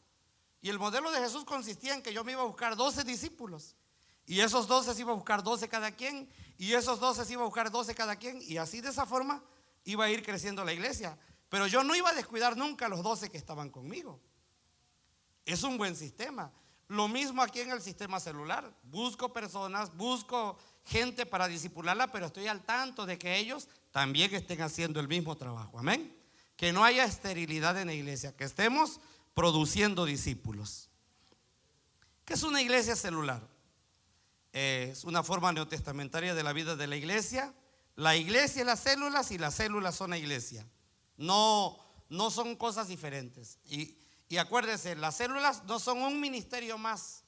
Y el modelo de Jesús consistía en que yo me iba a buscar 12 discípulos y esos 12 se iba a buscar 12 cada quien y esos 12 se iba a buscar 12 cada quien y así de esa forma iba a ir creciendo la iglesia. Pero yo no iba a descuidar nunca a los 12 que estaban conmigo. Es un buen sistema. Lo mismo aquí en el sistema celular. Busco personas, busco gente para discipularla, pero estoy al tanto de que ellos también estén haciendo el mismo trabajo. Amén. Que no haya esterilidad en la iglesia, que estemos produciendo discípulos. ¿Qué es una iglesia celular? Es una forma neotestamentaria de la vida de la iglesia. La iglesia es las células y las células son la iglesia. No son cosas diferentes. Y acuérdense, las células no son un ministerio más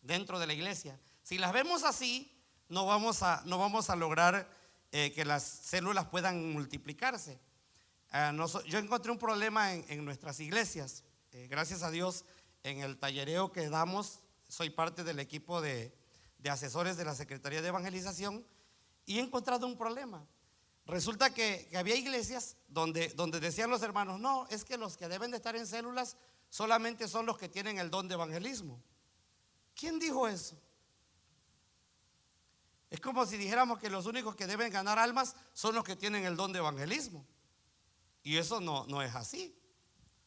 dentro de la iglesia. Si las vemos así, no vamos a lograr que las células puedan multiplicarse. Yo encontré un problema en nuestras iglesias. Gracias a Dios, en el tallereo que damos, soy parte del equipo de asesores de la Secretaría de Evangelización y he encontrado un problema. Resulta que había iglesias donde decían los hermanos, no, es que los que deben de estar en células solamente son los que tienen el don de evangelismo. ¿Quién dijo eso? Es como si dijéramos que los únicos que deben ganar almas son los que tienen el don de evangelismo. Y eso no es así.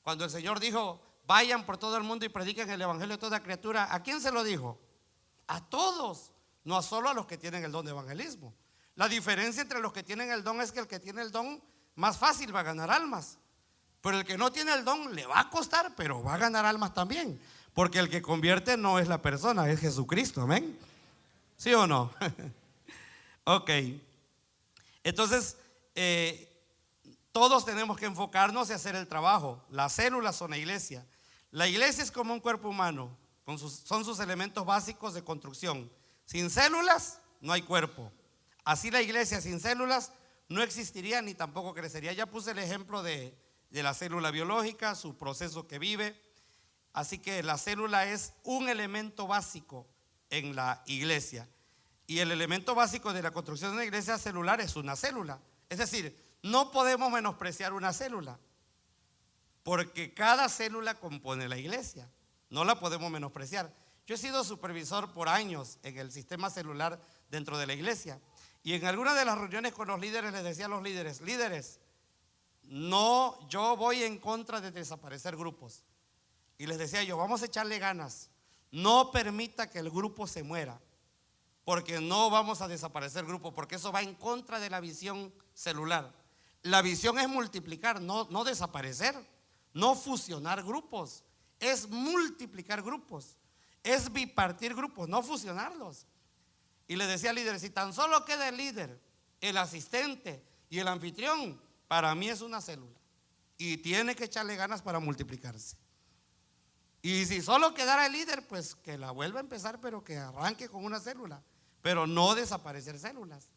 Cuando el Señor dijo, vayan por todo el mundo y prediquen el evangelio a toda criatura, ¿a quién se lo dijo? A todos, no solo a los que tienen el don de evangelismo. La diferencia entre los que tienen el don es que el que tiene el don más fácil va a ganar almas, pero el que no tiene el don le va a costar, pero va a ganar almas también, porque el que convierte no es la persona, es Jesucristo, amén. ¿Sí o no? Ok. Entonces, todos tenemos que enfocarnos y hacer el trabajo. Las células son la iglesia. La iglesia es como un cuerpo humano, son sus elementos básicos de construcción. Sin células no hay cuerpo. Así la iglesia sin células no existiría ni tampoco crecería. Ya puse el ejemplo de la célula biológica, su proceso que vive. Así que la célula es un elemento básico en la iglesia. Y el elemento básico de la construcción de una iglesia celular es una célula. Es decir, no podemos menospreciar una célula, porque cada célula compone la iglesia. No la podemos menospreciar. Yo he sido supervisor por años en el sistema celular dentro de la iglesia. Y en algunas de las reuniones con los líderes les decía a los líderes, no, yo voy en contra de desaparecer grupos. Y les decía yo, vamos a echarle ganas. No permita que el grupo se muera, porque no vamos a desaparecer grupos, porque eso va en contra de la visión celular. La visión es multiplicar, no desaparecer. no fusionar grupos, es multiplicar grupos, es bipartir grupos, no fusionarlos. Y le decía al líder, si tan solo queda el líder, el asistente y el anfitrión, para mí es una célula y tiene que echarle ganas para multiplicarse. Y si solo quedara el líder, pues que la vuelva a empezar, pero que arranque con una célula, pero no desaparecer células.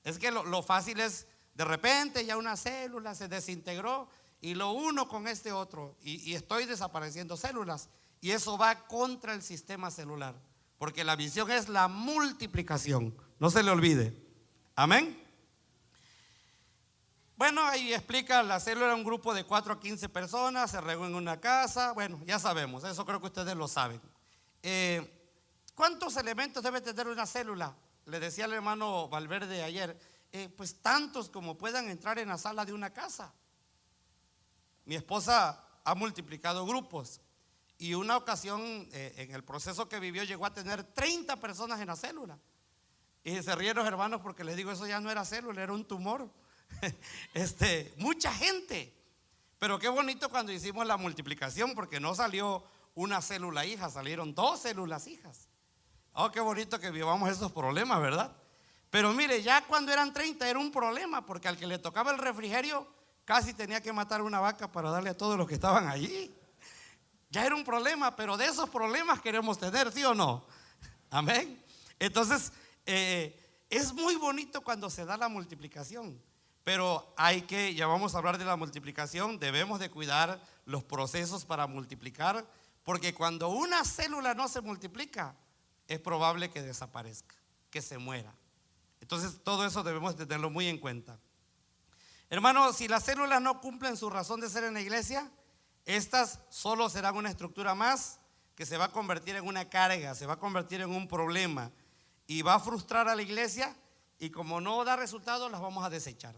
Es que lo fácil es, de repente ya una célula se desintegró y lo uno con este otro y estoy desapareciendo células, y eso va contra el sistema celular, porque la visión es la multiplicación, no se le olvide. Amén. Bueno, ahí explica, la célula era un grupo de 4 a 15 personas, se regó en una casa. Bueno, ya sabemos, eso creo que ustedes lo saben. ¿Cuántos elementos debe tener una célula? Le decía al hermano Valverde ayer, pues tantos como puedan entrar en la sala de una casa. Mi esposa ha multiplicado grupos y una ocasión en el proceso que vivió llegó a tener 30 personas en la célula. Y se ríen los hermanos porque les digo, eso ya no era célula, era un tumor. Mucha gente. Pero qué bonito cuando hicimos la multiplicación, porque no salió una célula hija, salieron 2 células hijas. Oh, qué bonito que vivamos esos problemas, ¿verdad? Pero mire, ya cuando eran 30 era un problema, porque al que le tocaba el refrigerio casi tenía que matar una vaca para darle a todos los que estaban allí. Ya era un problema, pero de esos problemas queremos tener, ¿sí o no? Amén. Entonces, es muy bonito cuando se da la multiplicación. Pero ya vamos a hablar de la multiplicación, debemos de cuidar los procesos para multiplicar, porque cuando una célula no se multiplica, es probable que desaparezca, que se muera. Entonces todo eso debemos de tenerlo muy en cuenta. Hermanos, si las células no cumplen su razón de ser en la iglesia, estas solo serán una estructura más que se va a convertir en una carga, se va a convertir en un problema y va a frustrar a la iglesia, y como no da resultados las vamos a desechar.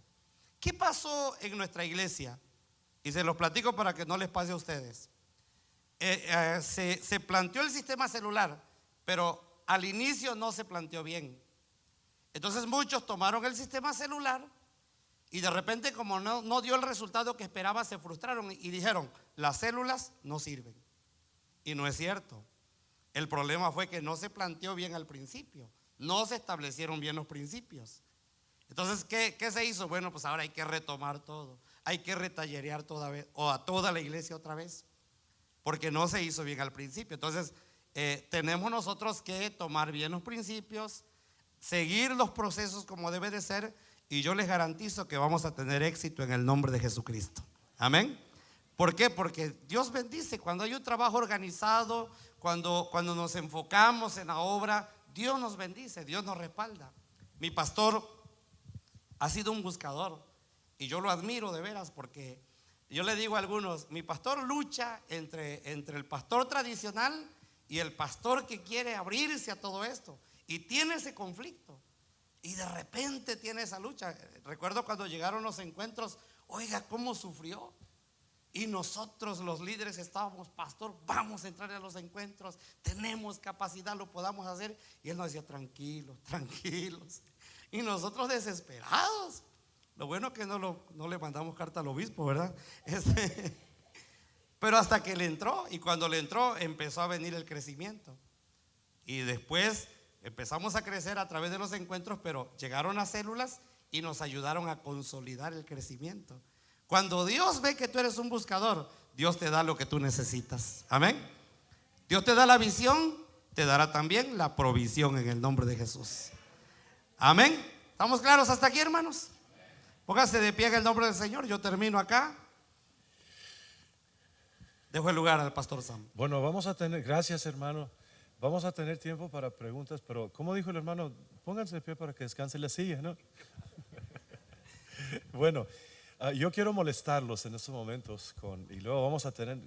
¿Qué pasó en nuestra iglesia? Y se los platico para que no les pase a ustedes. Se planteó el sistema celular, pero al inicio no se planteó bien. Entonces muchos tomaron el sistema celular y de repente, como no dio el resultado que esperaba, se frustraron y dijeron, las células no sirven. Y no es cierto. El problema fue que no se planteó bien al principio, no se establecieron bien los principios. Entonces, ¿qué se hizo? Bueno, pues ahora hay que retomar todo, hay que retallerear toda vez, o a toda la iglesia otra vez, porque no se hizo bien al principio. Entonces, tenemos nosotros que tomar bien los principios, seguir los procesos como debe de ser, y yo les garantizo que vamos a tener éxito en el nombre de Jesucristo. Amén. ¿Por qué? Porque Dios bendice cuando hay un trabajo organizado, cuando nos enfocamos en la obra, Dios nos bendice, Dios nos respalda. Mi pastor ha sido un buscador y yo lo admiro de veras, porque yo le digo a algunos, mi pastor lucha entre el pastor tradicional y el pastor que quiere abrirse a todo esto, y tiene ese conflicto y de repente tiene esa lucha. Recuerdo cuando llegaron los encuentros, oiga, cómo sufrió. Y nosotros los líderes estábamos, pastor, vamos a entrar a los encuentros, tenemos capacidad, lo podamos hacer. Y él nos decía, tranquilos, tranquilos. Y nosotros desesperados. Lo bueno que no le mandamos carta al obispo, ¿verdad? Pero hasta que le entró, y cuando le entró empezó a venir el crecimiento. Y después empezamos a crecer a través de los encuentros, pero llegaron las células y nos ayudaron a consolidar el crecimiento. Cuando Dios ve que tú eres un buscador, Dios te da lo que tú necesitas. Amén. Dios te da la visión, te dará también la provisión en el nombre de Jesús. Amén. ¿Estamos claros hasta aquí, hermanos? Póngase de pie en el nombre del Señor. Yo termino acá. Dejo el lugar al pastor Sam. Bueno, gracias, hermano. Vamos a tener tiempo para preguntas, pero como dijo el hermano, pónganse de pie para que descanse la silla, ¿no? Bueno, yo quiero molestarlos en estos momentos y luego vamos a tener,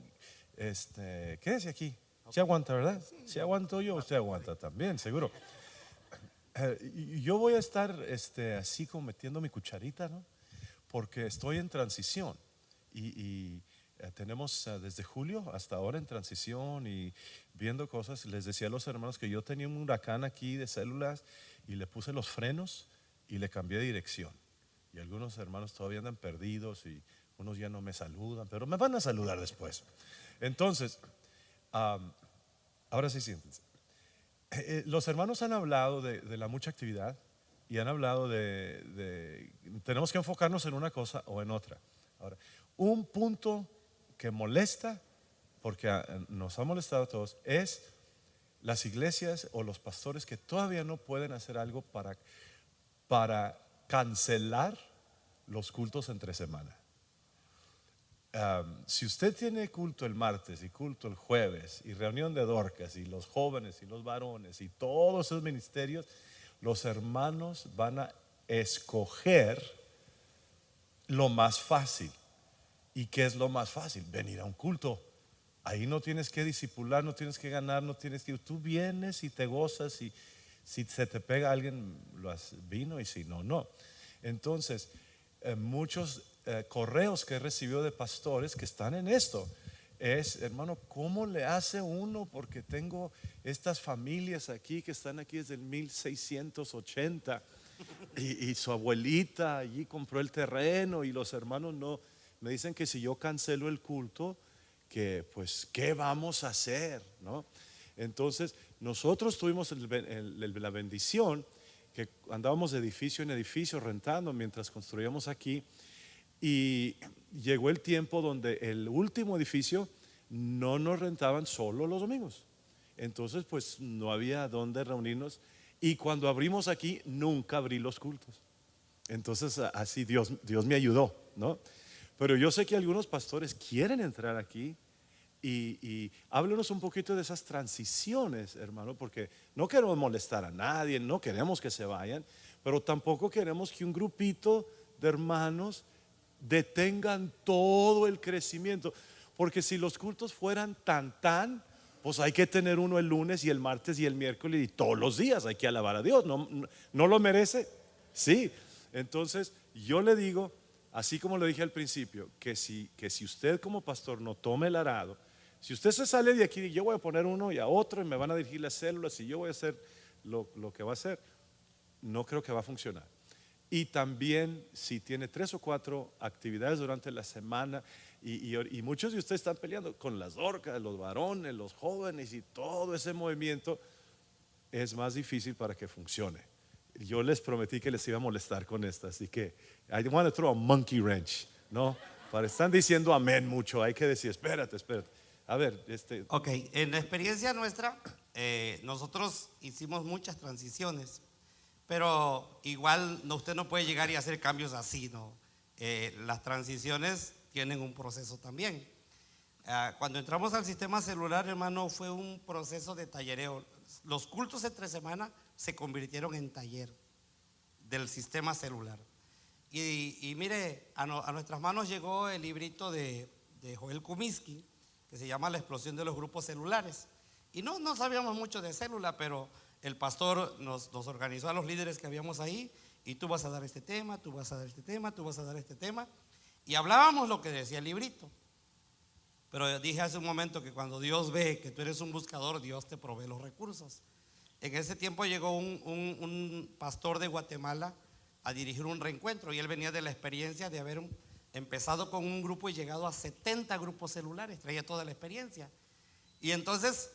quédese aquí. ¿Se aguanta, verdad? Si aguanto yo, usted aguanta también, seguro. Yo voy a estar así como metiendo mi cucharita, ¿no? Porque estoy en transición y tenemos desde julio hasta ahora en transición y viendo cosas. Les decía a los hermanos que yo tenía un huracán aquí de células y le puse los frenos y le cambié de dirección. Y algunos hermanos todavía andan perdidos y unos ya no me saludan, pero me van a saludar después. Entonces, ahora sí siéntense. Los hermanos han hablado de la mucha actividad y han hablado tenemos que enfocarnos en una cosa o en otra. Ahora, un punto que molesta, porque nos ha molestado a todos, es las iglesias o los pastores que todavía no pueden hacer algo para cancelar los cultos entre semana. Si usted tiene culto el martes y culto el jueves y reunión de Dorcas y los jóvenes y los varones y todos esos ministerios, los hermanos van a escoger lo más fácil. ¿Y qué es lo más fácil? Venir a un culto. Ahí no tienes que discipular, no tienes que ganar, no tienes que... Tú vienes y te gozas, y si se te pega alguien, vino, y si no, no. Entonces, muchos correos que he recibido de pastores que están en esto es: hermano, ¿cómo le hace uno? Porque tengo estas familias aquí que están aquí desde el 1680 y su abuelita allí compró el terreno, y los hermanos no, me dicen que si yo cancelo el culto, que pues ¿qué vamos a hacer? ¿No? Entonces nosotros tuvimos la bendición que andábamos de edificio en edificio rentando mientras construíamos aquí, y llegó el tiempo donde el último edificio no nos rentaban solo los domingos. Entonces pues no había dónde reunirnos, y cuando abrimos aquí nunca abrí los cultos. Entonces así Dios me ayudó, ¿no? Pero yo sé que algunos pastores quieren entrar aquí, y háblenos un poquito de esas transiciones, hermano, porque no queremos molestar a nadie, no queremos que se vayan, pero tampoco queremos que un grupito de hermanos detengan todo el crecimiento, porque si los cultos fueran tan, pues hay que tener uno el lunes y el martes y el miércoles y todos los días hay que alabar a Dios. ¿No lo merece? Sí. Entonces yo le digo, así como lo dije al principio, que si usted como pastor no tome el arado, si usted se sale de aquí y yo voy a poner uno y a otro y me van a dirigir las células y yo voy a hacer lo que va a hacer, no creo que va a funcionar. Y también si tiene 3 o 4 actividades durante la semana, y muchos de ustedes están peleando con las Dorcas, los varones, los jóvenes y todo ese movimiento, es más difícil para que funcione. Yo les prometí que les iba a molestar con esta, así que I want to throw a monkey wrench, ¿no? Están diciendo amén mucho, hay que decir espérate. A ver, Ok, en la experiencia nuestra, nosotros hicimos muchas transiciones, pero igual usted no puede llegar y hacer cambios así, ¿no? Las transiciones tienen un proceso también. Cuando entramos al sistema celular, hermano, fue un proceso de tallereo. Los cultos entre semana se convirtieron en taller del sistema celular. Y mire, a nuestras manos llegó el librito de Joel Kumisky, que se llama La explosión de los grupos celulares. Y no sabíamos mucho de célula, pero el pastor nos organizó a los líderes que habíamos ahí, y tú vas a dar este tema, tú vas a dar este tema, tú vas a dar este tema. Y hablábamos lo que decía el librito. Pero dije hace un momento que cuando Dios ve que tú eres un buscador, Dios te provee los recursos. En ese tiempo llegó un pastor de Guatemala a dirigir un reencuentro, y él venía de la experiencia de haber empezado con un grupo y llegado a 70 grupos celulares, traía toda la experiencia. Y entonces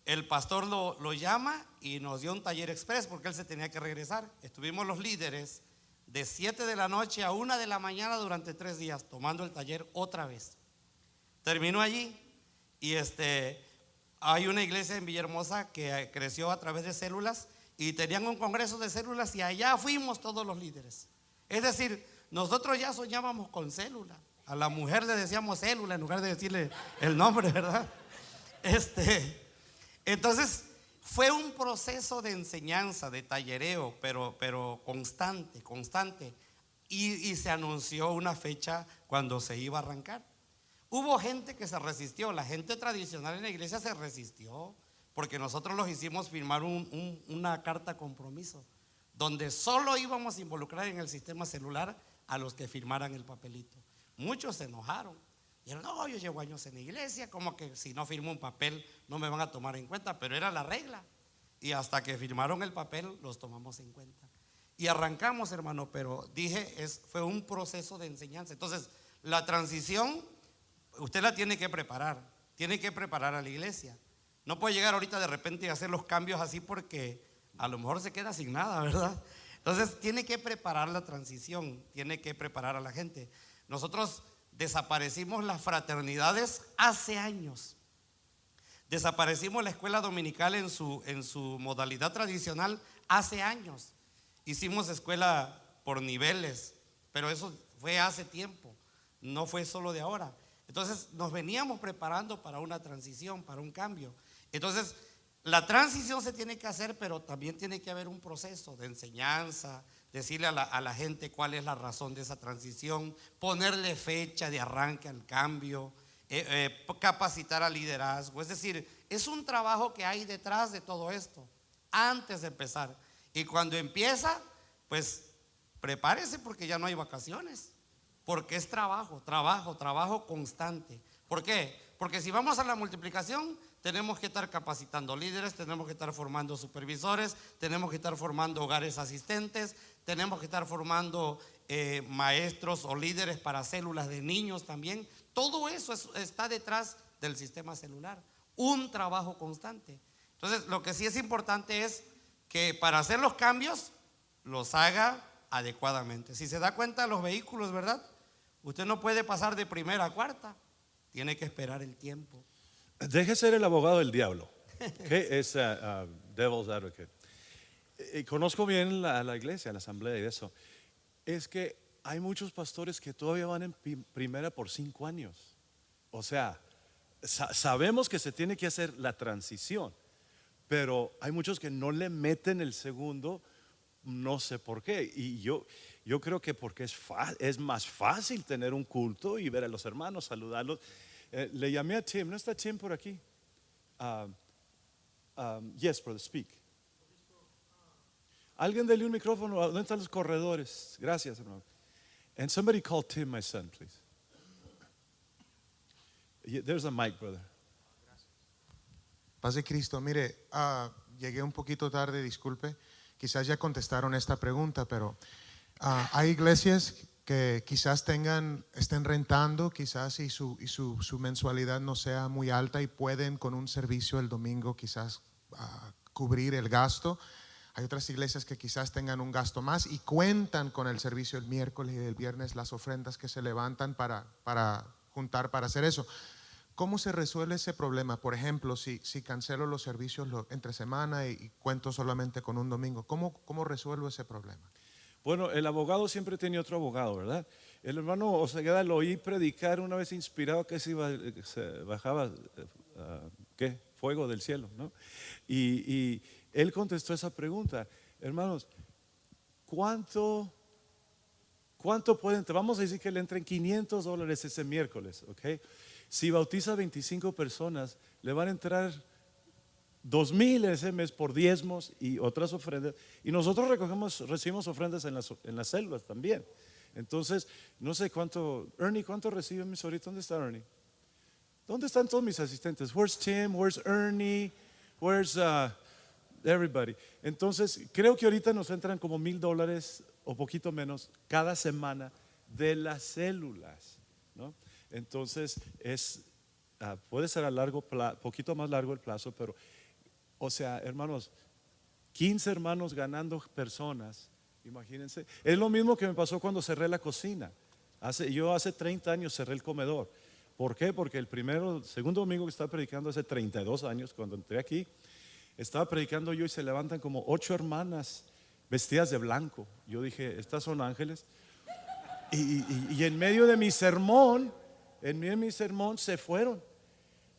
el pastor lo llama y nos dio un taller express porque él se tenía que regresar. Estuvimos los líderes de 7 de la noche a 1 de la mañana durante 3 días tomando el taller otra vez. Terminó allí, y hay una iglesia en Villahermosa que creció a través de células, y tenían un congreso de células, y allá fuimos todos los líderes. Es decir, nosotros ya soñábamos con célula. A la mujer le decíamos célula en lugar de decirle el nombre, ¿verdad? Entonces fue un proceso de enseñanza, de tallereo, pero constante. Y se anunció una fecha cuando se iba a arrancar. Hubo gente que se resistió, la gente tradicional en la iglesia se resistió, porque nosotros los hicimos firmar una carta compromiso, donde solo íbamos a involucrar en el sistema celular a los que firmaran el papelito. Muchos se enojaron. Dijeron, no, yo llevo años en la iglesia, como que si no firmo un papel no me van a tomar en cuenta, pero era la regla. Y hasta que firmaron el papel los tomamos en cuenta. Y arrancamos, hermano, pero dije, fue un proceso de enseñanza. Entonces, La transición, usted la tiene que preparar a la iglesia. No puede llegar ahorita de repente y hacer los cambios así porque a lo mejor se queda sin nada, ¿verdad? Entonces tiene que preparar la transición, tiene que preparar a la gente. Nosotros desaparecimos las fraternidades hace años. Desaparecimos la escuela dominical en su modalidad tradicional hace años. Hicimos escuela por niveles, pero eso fue hace tiempo, no fue solo de ahora. Entonces nos veníamos preparando para una transición, para un cambio. Entonces la transición se tiene que hacer, pero también tiene que haber un proceso de enseñanza, decirle a la gente cuál es la razón de esa transición, ponerle fecha de arranque al cambio, capacitar al liderazgo. Es decir, es un trabajo que hay detrás de todo esto, antes de empezar. Y cuando empieza, pues prepárese porque ya no hay vacaciones, porque es trabajo constante. ¿Por qué? Porque si vamos a la multiplicación, tenemos que estar capacitando líderes, tenemos que estar formando supervisores, tenemos que estar formando hogares asistentes, tenemos que estar formando maestros o líderes para células de niños también. Todo eso está detrás del sistema celular, un trabajo constante. Entonces, lo que sí es importante es que para hacer los cambios, los haga adecuadamente. Si se da cuenta, los vehículos, ¿verdad? Usted no puede pasar de primera a cuarta, tiene que esperar el tiempo. Deje ser el abogado del diablo, ¿okay? Es devil's advocate. Conozco bien la iglesia, la asamblea y eso. Es que hay muchos pastores que todavía van en primera por 5 años. O sea, sabemos que se tiene que hacer la transición, pero hay muchos que no le meten el segundo, no sé por qué. Y yo creo que porque es más fácil tener un culto y ver a los hermanos, saludarlos. Le llamé a Tim, ¿no está Tim por aquí? Yes, brother, speak. Alguien dele un micrófono, ¿dónde están los corredores? Gracias, hermano. And somebody call Tim, my son, please. There's a mic, brother. Paz de Cristo, mire, llegué un poquito tarde, disculpe. Quizás ya contestaron esta pregunta, pero hay iglesias que quizás estén rentando, quizás y su mensualidad no sea muy alta y pueden con un servicio el domingo quizás cubrir el gasto. Hay otras iglesias que quizás tengan un gasto más y cuentan con el servicio el miércoles y el viernes, las ofrendas que se levantan para juntar para hacer eso. ¿Cómo se resuelve ese problema? Por ejemplo, si cancelo los servicios entre semana y cuento solamente con un domingo, ¿cómo resuelvo ese problema? Bueno, el abogado siempre tenía otro abogado, ¿verdad? El hermano Osegueda lo oí predicar una vez inspirado que se bajaba ¿qué? Fuego del cielo, ¿no? Y él contestó esa pregunta. Hermanos, ¿cuánto pueden? Vamos a decir que le entren $500 ese miércoles, ¿ok? Si bautiza 25 personas, le van a entrar 2,000 ese mes por diezmos y otras ofrendas. Y nosotros recibimos ofrendas en las células también. Entonces, no sé cuánto. Ernie, ¿cuánto recibe mis ahorita? ¿Dónde está Ernie? ¿Dónde están todos mis asistentes? Where's Tim? Where's Ernie? Where's everybody? Entonces, creo que ahorita nos entran como $1,000 o poquito menos cada semana de las células, ¿no? Entonces, puede ser a largo plazo, poquito más largo el plazo, pero, o sea, hermanos, 15 hermanos ganando personas, imagínense. Es lo mismo que me pasó cuando cerré la cocina. Yo hace 30 años cerré el comedor. ¿Por qué? Porque el segundo domingo que estaba predicando hace 32 años, cuando entré aquí, estaba predicando yo y se levantan como 8 hermanas vestidas de blanco. Yo dije, estas son ángeles. Y en medio de mi sermón, se fueron.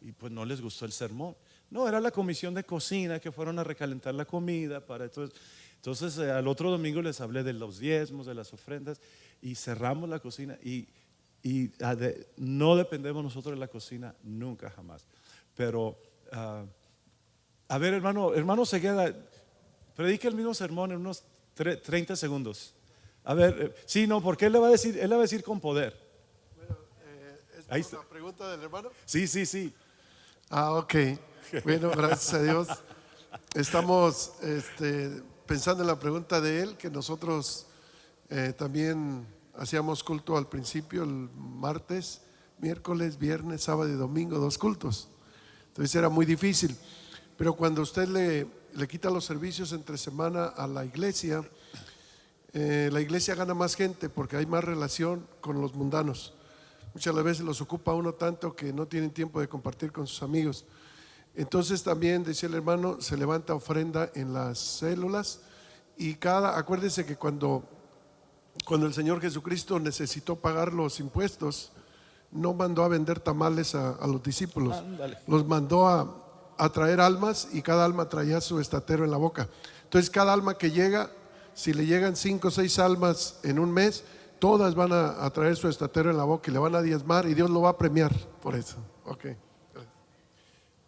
Y pues no les gustó el sermón. No, era la comisión de cocina que fueron a recalentar la comida para entonces al otro domingo les hablé de los diezmos, de las ofrendas y cerramos la cocina y no dependemos nosotros de la cocina nunca jamás. Pero a ver, hermano Segueda, predique el mismo sermón en unos 30 segundos. A ver, sí, no, porque él le va a decir con poder. Bueno, ¿es una pregunta del hermano? Sí. Ok. Bueno, gracias a Dios. Estamos pensando en la pregunta de él, que nosotros también hacíamos culto al principio, el martes, miércoles, viernes, sábado y domingo, 2 cultos. Entonces era muy difícil. Pero cuando usted le quita los servicios entre semana a la iglesia gana más gente porque hay más relación con los mundanos. Muchas veces los ocupa uno tanto que no tienen tiempo de compartir con sus amigos. Entonces también, decía el hermano, se levanta ofrenda en las células y acuérdense que cuando el Señor Jesucristo necesitó pagar los impuestos, no mandó a vender tamales a los discípulos, los mandó a traer almas y cada alma traía su estatero en la boca. Entonces cada alma que llega, si le llegan 5 o 6 almas en un mes, todas van a traer su estatero en la boca y le van a diezmar y Dios lo va a premiar por eso. Okay.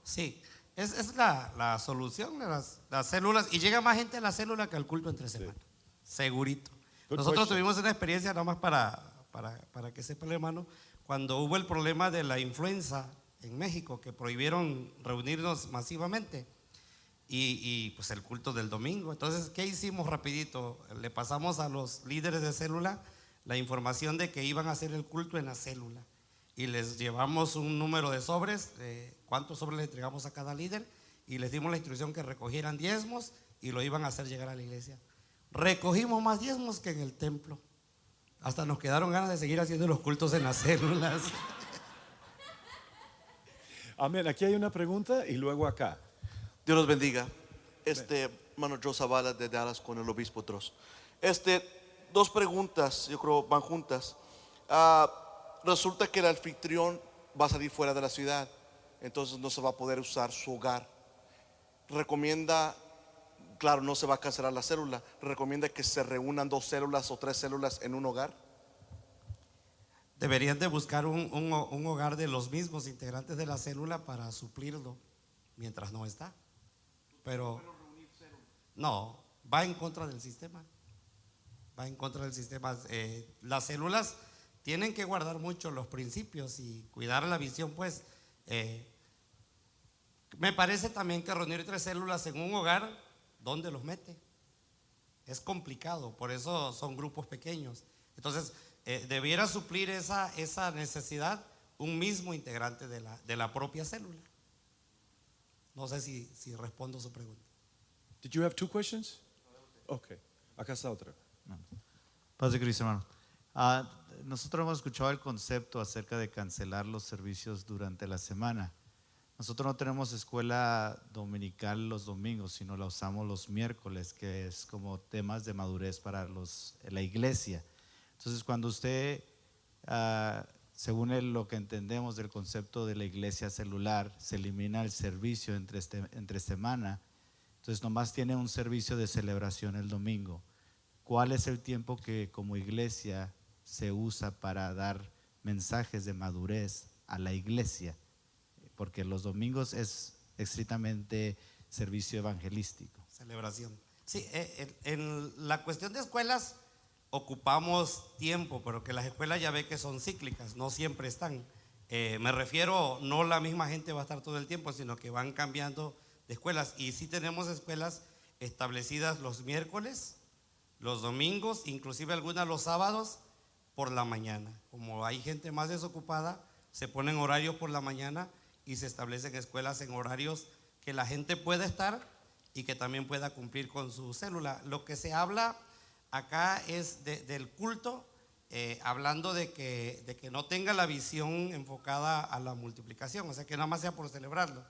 Sí, es la solución de las células, y llega más gente a la célula que al culto entre semana, segurito. Nosotros tuvimos una experiencia, nada más para que sepa el hermano, cuando hubo el problema de la influenza en México, que prohibieron reunirnos masivamente, y pues el culto del domingo. Entonces, ¿qué hicimos rapidito? Le pasamos a los líderes de célula la información de que iban a hacer el culto en la célula, y les llevamos un número de sobres, cuántos sobres les entregamos a cada líder, y les dimos la instrucción que recogieran diezmos y lo iban a hacer llegar a la iglesia. Recogimos más diezmos que en el templo. Hasta nos quedaron ganas de seguir haciendo los cultos en las células. Amén. Aquí hay una pregunta y luego acá. Dios los bendiga. Hermano Joe Zavala de Dallas con el obispo Dross. 2 preguntas, yo creo van juntas. Resulta que el anfitrión va a salir fuera de la ciudad, entonces no se va a poder usar su hogar. Recomienda, claro, no se va a cancelar la célula. Recomienda que se reúnan 2 células o 3 células en un hogar. Deberían de buscar un hogar de los mismos integrantes de la célula para suplirlo mientras no está. Pero no, va en contra del sistema. Va en contra del sistema. Las células tienen que guardar mucho los principios y cuidar la visión, pues. Me parece también que reunir 3 células en un hogar, ¿dónde los mete? Es complicado, por eso son grupos pequeños. Entonces, debiera suplir esa necesidad un mismo integrante de la propia célula. No sé si respondo su pregunta. Did you have 2 questions? Okay. Acá está otra. Paz de Cristo, hermano. Nosotros hemos escuchado el concepto acerca de cancelar los servicios durante la semana. Nosotros no tenemos escuela dominical los domingos, sino la usamos los miércoles, que es como temas de madurez para la iglesia. Entonces, cuando usted, según lo que entendemos del concepto de la iglesia celular, se elimina el servicio entre semana, entonces nomás tiene un servicio de celebración el domingo. ¿Cuál es el tiempo que como iglesia se usa para dar mensajes de madurez a la iglesia? Porque los domingos es estrictamente servicio evangelístico. Celebración. Sí, en la cuestión de escuelas ocupamos tiempo, pero que las escuelas ya ve que son cíclicas, no siempre están. Me refiero, no la misma gente va a estar todo el tiempo, sino que van cambiando de escuelas. Y sí tenemos escuelas establecidas los miércoles, los domingos, inclusive algunas los sábados por la mañana. Como hay gente más desocupada, se ponen horarios por la mañana y se establecen escuelas en horarios que la gente pueda estar y que también pueda cumplir con su célula. Lo que se habla acá es del culto, hablando de que no tenga la visión enfocada a la multiplicación, o sea, que nada más sea por celebrarlo.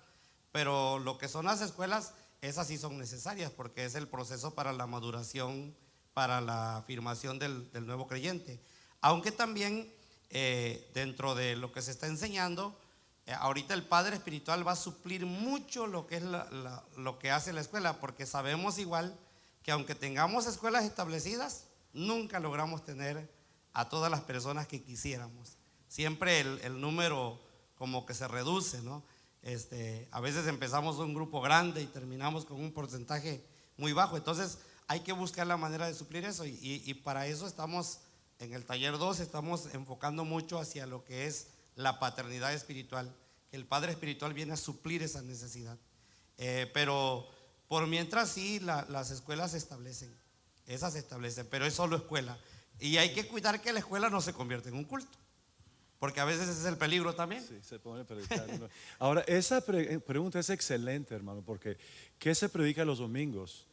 Pero lo que son las escuelas, esas sí son necesarias porque es el proceso para la maduración, para la afirmación del nuevo creyente. Aunque también dentro de lo que se está enseñando, ahorita el padre espiritual va a suplir mucho lo que es lo que hace la escuela, porque sabemos igual que aunque tengamos escuelas establecidas, nunca logramos tener a todas las personas que quisiéramos. Siempre el número como que se reduce, ¿no? A veces empezamos un grupo grande y terminamos con un porcentaje muy bajo. Entonces hay que buscar la manera de suplir eso, y para eso estamos en el taller 2, estamos enfocando mucho hacia lo que es la paternidad espiritual, que el padre espiritual viene a suplir esa necesidad. Pero por mientras sí, las escuelas se establecen, esas se establecen, pero es solo escuela. Y hay que cuidar que la escuela no se convierta en un culto, porque a veces ese es el peligro también. Sí, se pone a predicar, ¿no? Ahora, esa pregunta es excelente, hermano, porque ¿qué se predica los domingos?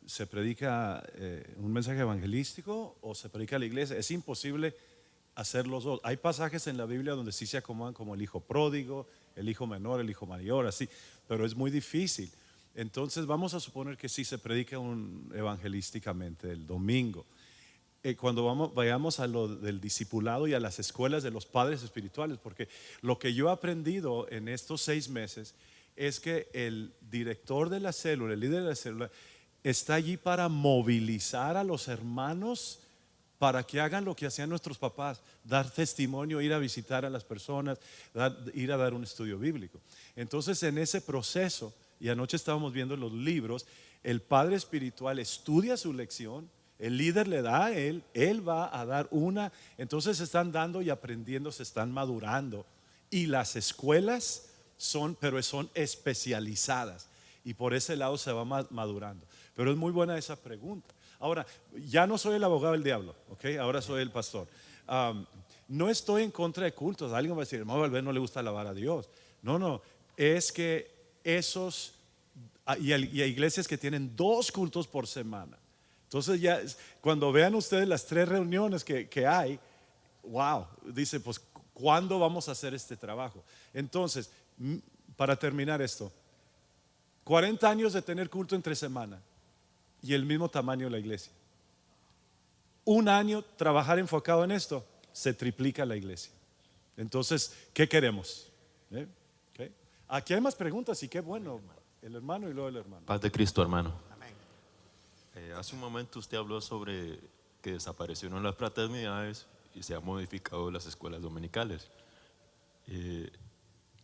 ¿Se predica un mensaje evangelístico o se predica a la iglesia? Es imposible hacer los dos. Hay pasajes en la Biblia donde sí se acomodan, como el hijo pródigo, el hijo menor, el hijo mayor, así, pero es muy difícil. Entonces vamos a suponer que sí se predica evangelísticamente el domingo. Cuando vayamos a lo del discipulado y a las escuelas de los padres espirituales, porque lo que yo he aprendido en estos 6 meses es que el director de la célula, el líder de la célula, está allí para movilizar a los hermanos para que hagan lo que hacían nuestros papás: dar testimonio, ir a visitar a las personas, ir a dar un estudio bíblico. Entonces, en ese proceso, y anoche estábamos viendo los libros, el padre espiritual estudia su lección, el líder le da a él va a dar una. Entonces se están dando y aprendiendo, se están madurando. Y las escuelas son especializadas, y por ese lado se va madurando. Pero es muy buena esa pregunta. Ahora, ya no soy el abogado del diablo, ¿ok? Ahora soy el pastor. No estoy en contra de cultos. Alguien va a decir, hermano Valverde no le gusta alabar a Dios. No, es que y hay iglesias que tienen 2 cultos por semana. Entonces ya cuando vean ustedes las 3 reuniones que hay, wow, dice, pues ¿cuándo vamos a hacer este trabajo? Entonces, para terminar esto, 40 años de tener culto entre semana y el mismo tamaño de la iglesia. 1 año trabajar enfocado en esto, se triplica la iglesia. Entonces, ¿qué queremos? ¿Okay? Aquí hay más preguntas y qué bueno, el hermano y luego el hermano. Paz de Cristo, hermano. Amén. Hace un momento usted habló sobre que desaparecieron las fraternidades y se han modificado las escuelas dominicales.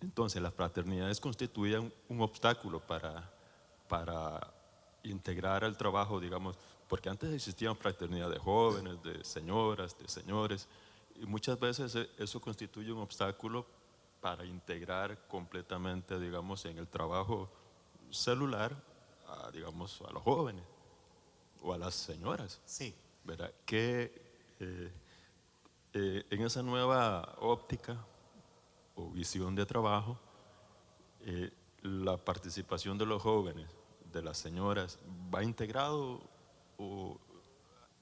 Entonces, las fraternidades constituían un obstáculo para integrar al trabajo, digamos, porque antes existían fraternidades de jóvenes, de señoras, de señores, y muchas veces eso constituye un obstáculo para integrar completamente, digamos, en el trabajo celular, digamos, a los jóvenes o a las señoras. Sí. ¿Verdad? Que en esa nueva óptica o visión de trabajo, la participación de los jóvenes, de las señoras, ¿va integrado o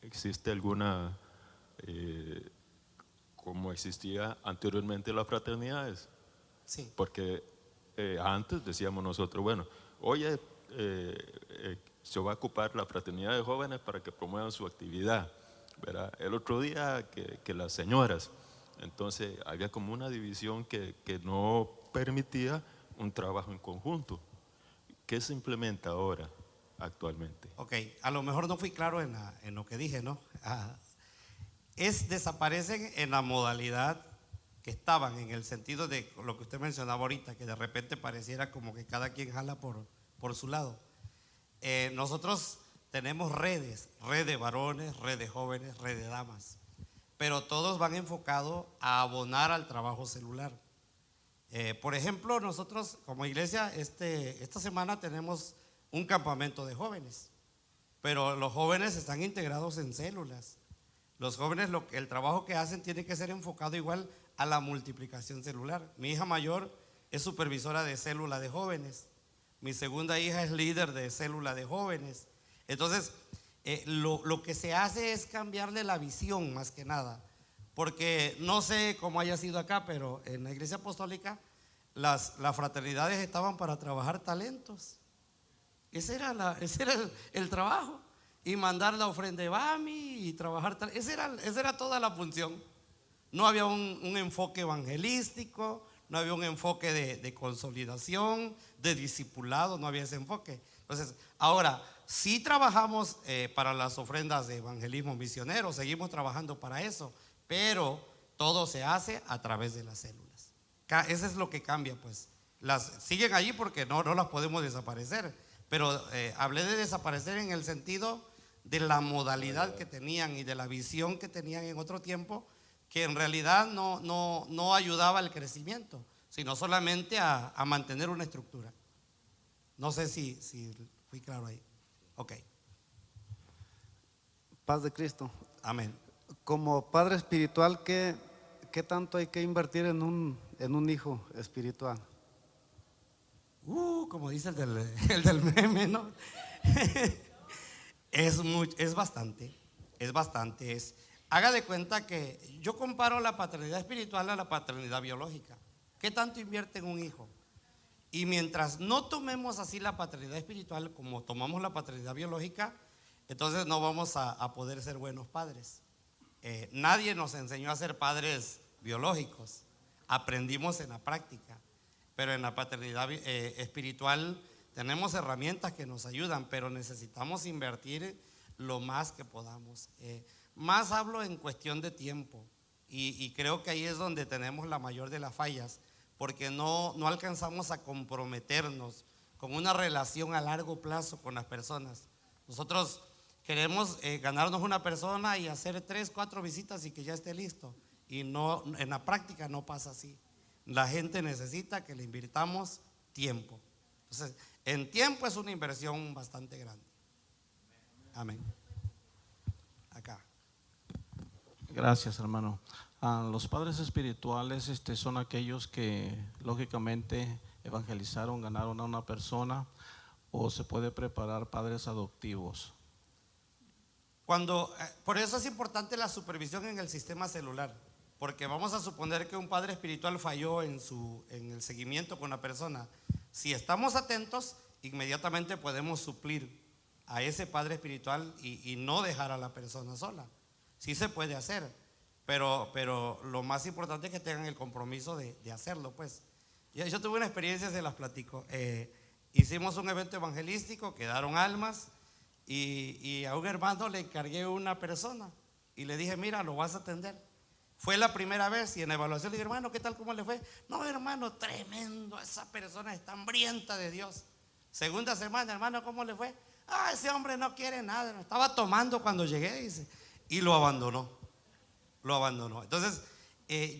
existe alguna, como existía anteriormente las fraternidades? Sí. Porque antes decíamos nosotros, bueno, oye, se va a ocupar la fraternidad de jóvenes para que promuevan su actividad, ¿verdad? El otro día que las señoras. Entonces había como una división que no permitía un trabajo en conjunto. ¿Qué se implementa ahora, actualmente? Ok, a lo mejor no fui claro en lo que dije, ¿no? Desaparecen en la modalidad que estaban, en el sentido de lo que usted mencionaba ahorita, que de repente pareciera como que cada quien jala por su lado. Nosotros tenemos red de varones, red de jóvenes, red de damas, pero todos van enfocados a abonar al trabajo celular. Por ejemplo, nosotros como iglesia esta semana tenemos un campamento de jóvenes, pero los jóvenes están integrados en células. Los jóvenes, el trabajo que hacen tiene que ser enfocado igual a la multiplicación celular. Mi hija mayor es supervisora de célula de jóvenes. Mi segunda hija es líder de célula de jóvenes. Entonces, lo que se hace es cambiarle la visión más que nada. Porque no sé cómo haya sido acá, pero en la iglesia apostólica las fraternidades estaban para trabajar talentos. Ese era el trabajo. Y mandar la ofrenda de Bami y trabajar. Esa era toda la función. No había un enfoque evangelístico, no había un enfoque de consolidación, de discipulado, no había ese enfoque. Entonces, ahora, sí trabajamos para las ofrendas de evangelismo misionero, seguimos trabajando para eso, pero todo se hace a través de las células. Eso es lo que cambia, pues. Siguen allí porque no las podemos desaparecer, pero hablé de desaparecer en el sentido de la modalidad que tenían y de la visión que tenían en otro tiempo, que en realidad no ayudaba al crecimiento, sino solamente a mantener una estructura. No sé si fui claro ahí. Ok. Paz de Cristo. Amén. Como padre espiritual, ¿qué tanto hay que invertir en un hijo espiritual? Como dice el del meme, ¿no? Es bastante. Haga de cuenta que yo comparo la paternidad espiritual a la paternidad biológica. ¿Qué tanto invierte en un hijo? Y mientras no tomemos así la paternidad espiritual como tomamos la paternidad biológica, entonces no vamos a poder ser buenos padres. Nadie nos enseñó a ser padres biológicos, aprendimos en la práctica, pero en la paternidad espiritual tenemos herramientas que nos ayudan, pero necesitamos invertir lo más que podamos. Más hablo en cuestión de tiempo y creo que ahí es donde tenemos la mayor de las fallas, porque no alcanzamos a comprometernos con una relación a largo plazo con las personas. Nosotros queremos ganarnos una persona y hacer 3, 4 visitas y que ya esté listo. Y no, en la práctica no pasa así. La gente necesita que le invirtamos tiempo. Entonces, en tiempo es una inversión bastante grande. Amén. Acá. Gracias, hermano. Los padres espirituales son aquellos que lógicamente evangelizaron, ganaron a una persona, o se puede preparar padres adoptivos. Por eso es importante la supervisión en el sistema celular, porque vamos a suponer que un padre espiritual falló en el seguimiento con la persona. Si estamos atentos, inmediatamente podemos suplir a ese padre espiritual y no dejar a la persona sola. Sí se puede hacer, pero lo más importante es que tengan el compromiso de hacerlo, pues. Yo tuve una experiencia, se las platico. Hicimos un evento evangelístico, quedaron almas, y a un hermano le encargué una persona y le dije, mira, lo vas a atender. Fue la primera vez y en la evaluación le dije, hermano, ¿qué tal? ¿Cómo le fue? No, hermano, tremendo, esa persona está hambrienta de Dios. Segunda semana, hermano, ¿cómo le fue? Ese hombre no quiere nada, estaba tomando cuando llegué, dice, y lo abandonó. Entonces,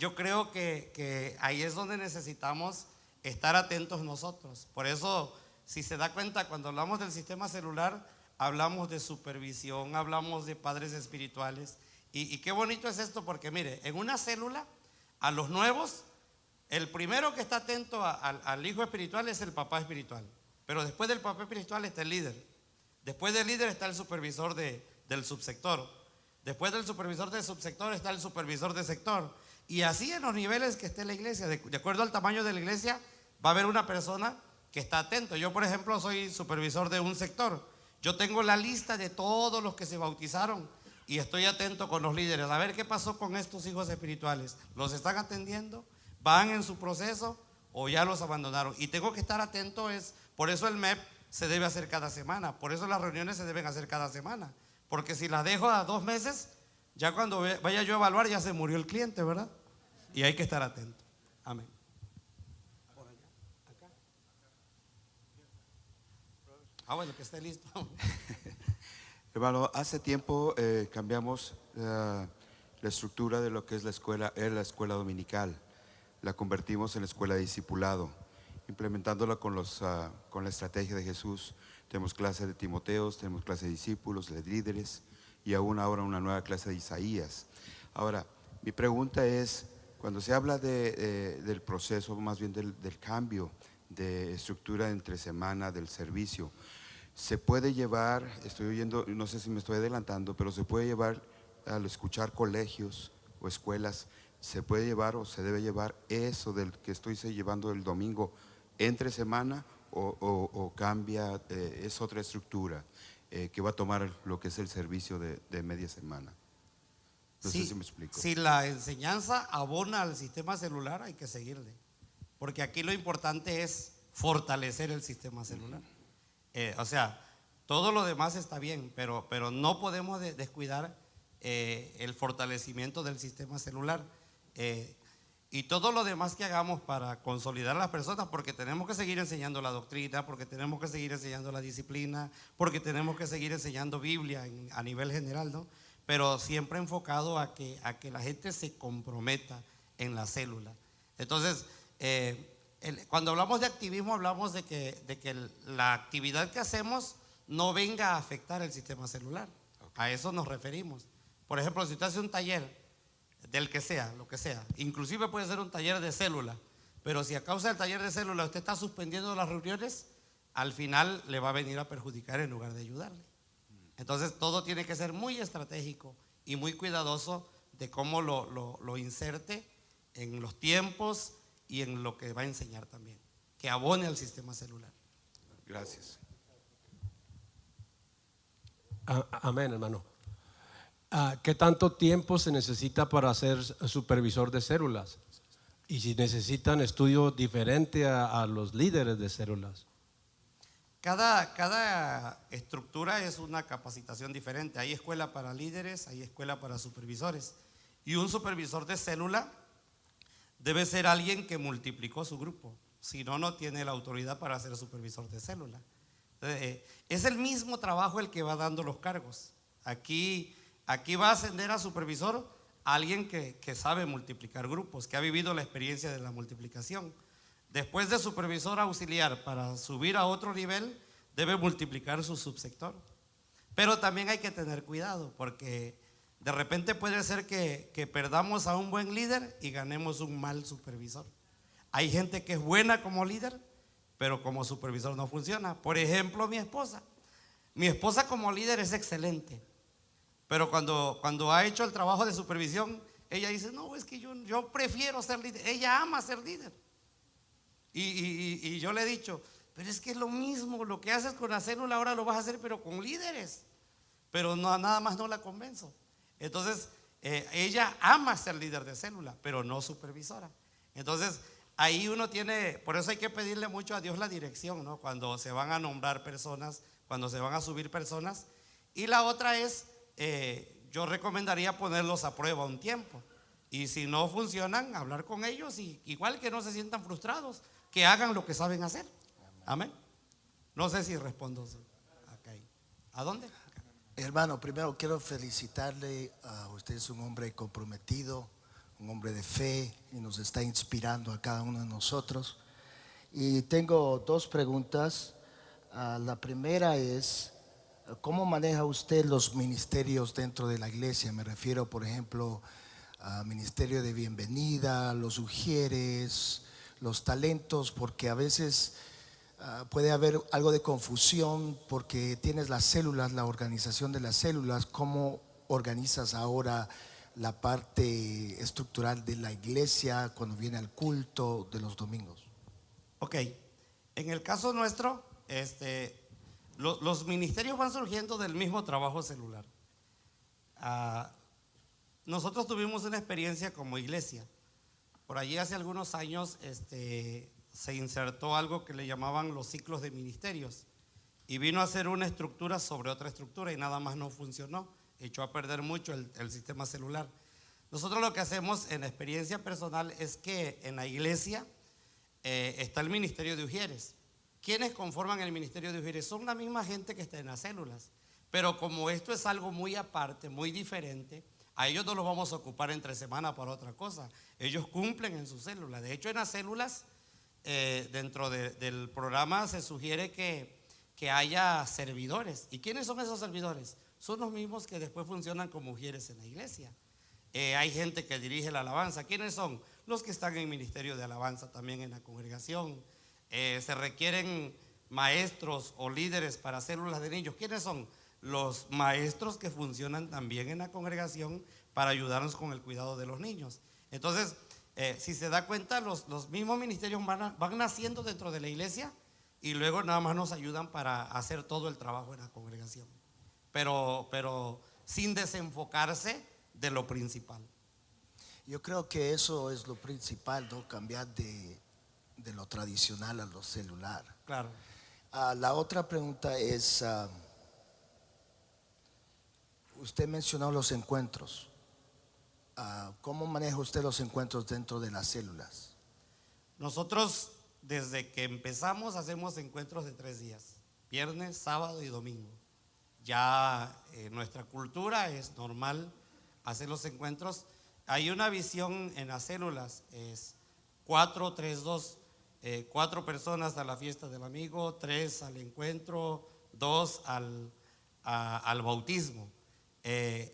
yo creo que ahí es donde necesitamos estar atentos nosotros. Por eso, si se da cuenta, cuando hablamos del sistema celular, hablamos de supervisión, hablamos de padres espirituales. Y qué bonito es esto, porque mire, en una célula, a los nuevos, el primero que está atento al hijo espiritual es el papá espiritual. Pero después del papá espiritual está el líder. Después del líder está el supervisor del subsector. Después del supervisor del subsector está el supervisor de sector. Y así en los niveles que esté la iglesia, de acuerdo al tamaño de la iglesia, va a haber una persona que está atento. Yo, por ejemplo, soy supervisor de un sector. Yo tengo la lista de todos los que se bautizaron y estoy atento con los líderes. A ver qué pasó con estos hijos espirituales. ¿Los están atendiendo? ¿Van en su proceso o ya los abandonaron? Y tengo que estar atento. Por eso el MEP se debe hacer cada semana. Por eso las reuniones se deben hacer cada semana. Porque si las dejo a 2 meses, ya cuando vaya yo a evaluar ya se murió el cliente, ¿verdad? Y hay que estar atento. Amén. Por allá, acá. Bueno, que esté listo. Hermano, hace tiempo cambiamos la estructura de lo que es la escuela dominical. La convertimos en la escuela de discipulado, implementándola con la estrategia de Jesús. Tenemos clase de Timoteos, tenemos clase de discípulos, de líderes, y aún ahora una nueva clase de Isaías. Ahora, mi pregunta es, cuando se habla del proceso, más bien del cambio de estructura entre semana del servicio, se puede llevar, estoy oyendo, no sé si me estoy adelantando, pero se puede llevar, al escuchar colegios o escuelas, se puede llevar o se debe llevar eso del que estoy llevando el domingo entre semana, o cambia, es otra estructura que va a tomar lo que es el servicio de media semana. No sé si me explico. Si la enseñanza abona al sistema celular, hay que seguirle, porque aquí lo importante es fortalecer el sistema celular. O sea, todo lo demás está bien, pero no podemos descuidar el fortalecimiento del sistema celular. Y todo lo demás que hagamos para consolidar a las personas, porque tenemos que seguir enseñando la doctrina, porque tenemos que seguir enseñando la disciplina, porque tenemos que seguir enseñando Biblia a nivel general, ¿no? Pero siempre enfocado a que la gente se comprometa en la célula. Entonces, cuando hablamos de activismo, hablamos de que la actividad que hacemos no venga a afectar el sistema celular. A eso nos referimos. Por ejemplo, si usted hace un taller del que sea, lo que sea, inclusive puede ser un taller de célula, pero si a causa del taller de célula usted está suspendiendo las reuniones, al final le va a venir a perjudicar en lugar de ayudarle. Entonces todo tiene que ser muy estratégico y muy cuidadoso de cómo lo inserte en los tiempos y en lo que va a enseñar también, que abone al sistema celular. Gracias. Amén, hermano. ¿Qué tanto tiempo se necesita para ser supervisor de células? Y si necesitan estudio diferente a los líderes de células. Cada estructura es una capacitación diferente. Hay escuela para líderes, hay escuela para supervisores. Y un supervisor de célula debe ser alguien que multiplicó su grupo. Si no, no tiene la autoridad para ser supervisor de célula. Entonces, es el mismo trabajo el que va dando los cargos. Aquí va a ascender a supervisor alguien que sabe multiplicar grupos, que ha vivido la experiencia de la multiplicación. Después de supervisor auxiliar, para subir a otro nivel, debe multiplicar su subsector. Pero también hay que tener cuidado, porque de repente puede ser que perdamos a un buen líder y ganemos un mal supervisor. Hay gente que es buena como líder, pero como supervisor no funciona. Por ejemplo, mi esposa. Mi esposa como líder es excelente, pero cuando ha hecho el trabajo de supervisión, ella dice, no, es que yo prefiero ser líder. Ella ama ser líder. Y yo le he dicho, pero es que es lo mismo, lo que haces con la célula ahora lo vas a hacer pero con líderes. Pero no, nada más no la convenzo. Entonces, ella ama ser líder de célula, pero no supervisora. Entonces, ahí uno tiene, por eso hay que pedirle mucho a Dios la dirección, ¿no? Cuando se van a nombrar personas, cuando se van a subir personas. Y la otra es, yo recomendaría ponerlos a prueba un tiempo. Y si no funcionan, hablar con ellos y igual que no se sientan frustrados, que hagan lo que saben hacer. Amén. No sé si respondo acá. ¿A dónde? Hermano, primero quiero felicitarle a usted, es un hombre comprometido, un hombre de fe y nos está inspirando a cada uno de nosotros. Y tengo dos preguntas. La primera es, ¿cómo maneja usted los ministerios dentro de la iglesia? Me refiero, por ejemplo, al ministerio de bienvenida, los ujieres, los talentos, porque a veces puede haber algo de confusión porque tienes las células, la organización de las células. ¿Cómo organizas ahora la parte estructural de la iglesia cuando viene al culto de los domingos? Ok, en el caso nuestro, los ministerios van surgiendo del mismo trabajo celular. Nosotros tuvimos una experiencia como iglesia. Por allí hace algunos años se insertó algo que le llamaban los ciclos de ministerios y vino a hacer una estructura sobre otra estructura y nada más no funcionó, echó a perder mucho el sistema celular. Nosotros lo que hacemos en experiencia personal es que en la iglesia está el ministerio de ujieres. ¿Quiénes conforman el ministerio de ujieres? Son la misma gente que está en las células, pero como esto es algo muy aparte, muy diferente, a ellos no los vamos a ocupar entre semana para otra cosa. Ellos cumplen en sus células. De hecho, en las células, dentro del programa se sugiere que haya servidores. ¿Y quiénes son esos servidores? Son los mismos que después funcionan como ujieres en la iglesia. Hay gente que dirige la alabanza. ¿Quiénes son? Los que están en el ministerio de alabanza también en la congregación. Se requieren maestros o líderes para células de niños. ¿Quiénes son? Los maestros que funcionan también en la congregación para ayudarnos con el cuidado de los niños. Entonces, si se da cuenta, los mismos ministerios van naciendo dentro de la iglesia y luego nada más nos ayudan para hacer todo el trabajo en la congregación, pero sin desenfocarse de lo principal. Yo creo que eso es lo principal, ¿no? Cambiar de lo tradicional a lo celular. Claro. La otra pregunta es, usted mencionó los encuentros. ¿Cómo maneja usted los encuentros dentro de las células? Nosotros desde que empezamos hacemos encuentros de 3 días, viernes, sábado y domingo. Ya nuestra cultura es normal hacer los encuentros. Hay una visión en las células, es 4, 3, 2, 4 personas a la fiesta del amigo, 3 al encuentro, 2 al bautismo.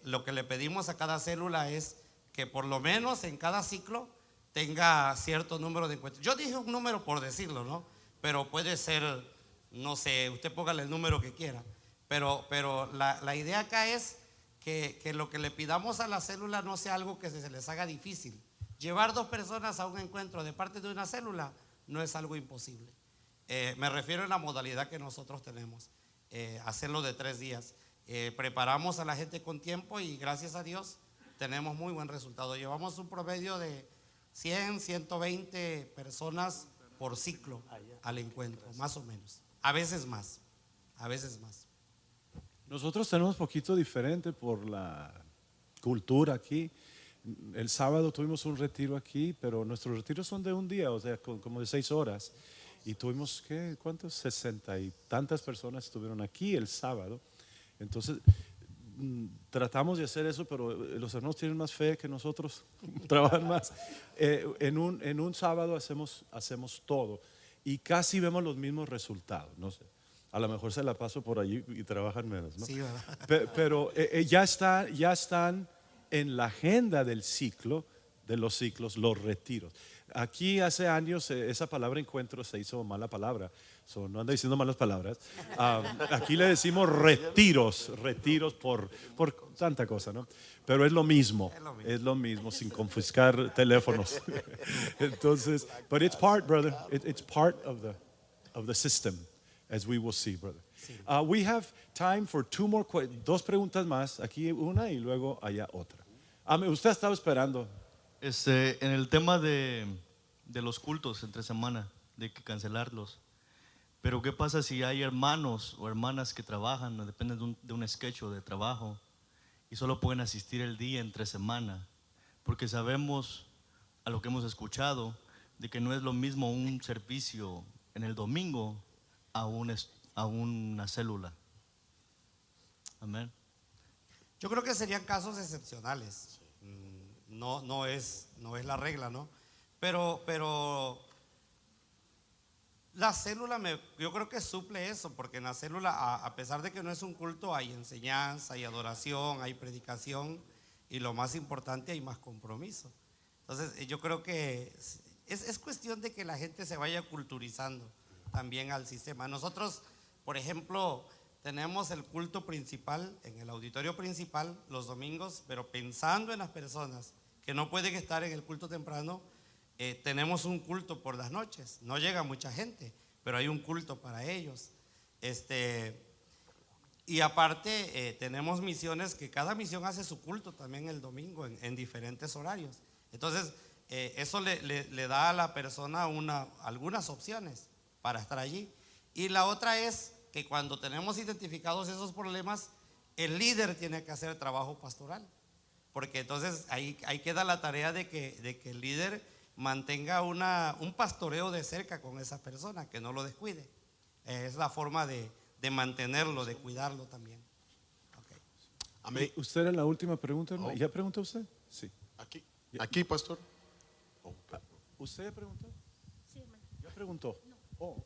Lo que le pedimos a cada célula es que por lo menos en cada ciclo tenga cierto número de encuentros. Yo dije un número por decirlo, ¿no? Pero puede ser, no sé, usted póngale el número que quiera. Pero la idea acá es que lo que le pidamos a la célula no sea algo que se les haga difícil. Llevar 2 personas a un encuentro de parte de una célula no es algo imposible. Me refiero a la modalidad que nosotros tenemos, hacerlo de 3 días. Preparamos a la gente con tiempo y gracias a Dios tenemos muy buen resultado. Llevamos un promedio de 100, 120 personas por ciclo al encuentro, más o menos. A veces más, a veces más. Nosotros tenemos un poquito diferente por la cultura aquí. El sábado tuvimos un retiro aquí, pero nuestros retiros son de un día, o sea, como de 6 horas. Y tuvimos, ¿qué? ¿Cuántos? 60 y tantas personas estuvieron aquí el sábado. Entonces, tratamos de hacer eso, pero los hermanos tienen más fe que nosotros, trabajan más. En un sábado hacemos todo y casi vemos los mismos resultados, no sé. A lo mejor se la paso por allí y trabajan menos, ¿no? Sí, ¿verdad? Pero ya están en la agenda del ciclo, de los ciclos, los retiros. Aquí hace años esa palabra encuentro se hizo mala palabra, no anda diciendo malas palabras. Aquí le decimos retiros por tanta cosa, ¿no? Pero es lo mismo, sin confiscar teléfonos. Entonces, but it's part, brother, it's part of the system, as we will see, brother. We have time for 2 preguntas más, aquí una y luego allá otra. Usted estaba esperando. En el tema de los cultos entre semana, de que cancelarlos. Pero ¿qué pasa si hay hermanos o hermanas que trabajan, o dependen de un sketch de trabajo y solo pueden asistir el día entre semana? Porque sabemos, a lo que hemos escuchado, de que no es lo mismo un servicio en el domingo a una célula. Amén. Yo creo que serían casos excepcionales. No es la regla, ¿no? Pero la célula yo creo que suple eso, porque en la célula, a pesar de que no es un culto, hay enseñanza, hay adoración, hay predicación y lo más importante, hay más compromiso. Entonces yo creo que es cuestión de que la gente se vaya culturizando también al sistema. Nosotros, por ejemplo, tenemos el culto principal en el auditorio principal los domingos, pero pensando en las personas que no pueden estar en el culto temprano, tenemos un culto por las noches. No llega mucha gente, pero hay un culto para ellos. Y aparte tenemos misiones que cada misión hace su culto también el domingo en diferentes horarios. Entonces eso le da a la persona algunas opciones para estar allí. Y la otra es que cuando tenemos identificados esos problemas, el líder tiene que hacer trabajo pastoral, porque entonces ahí queda la tarea de que el líder mantenga un pastoreo de cerca con esa persona, que no lo descuide. Es la forma de mantenerlo, de cuidarlo también. Okay. ¿Usted era la última pregunta? ¿No? ¿Ya preguntó usted? Sí. Aquí, pastor. ¿Usted ya preguntó? Sí, hermano. ¿Ya preguntó? No. Oh.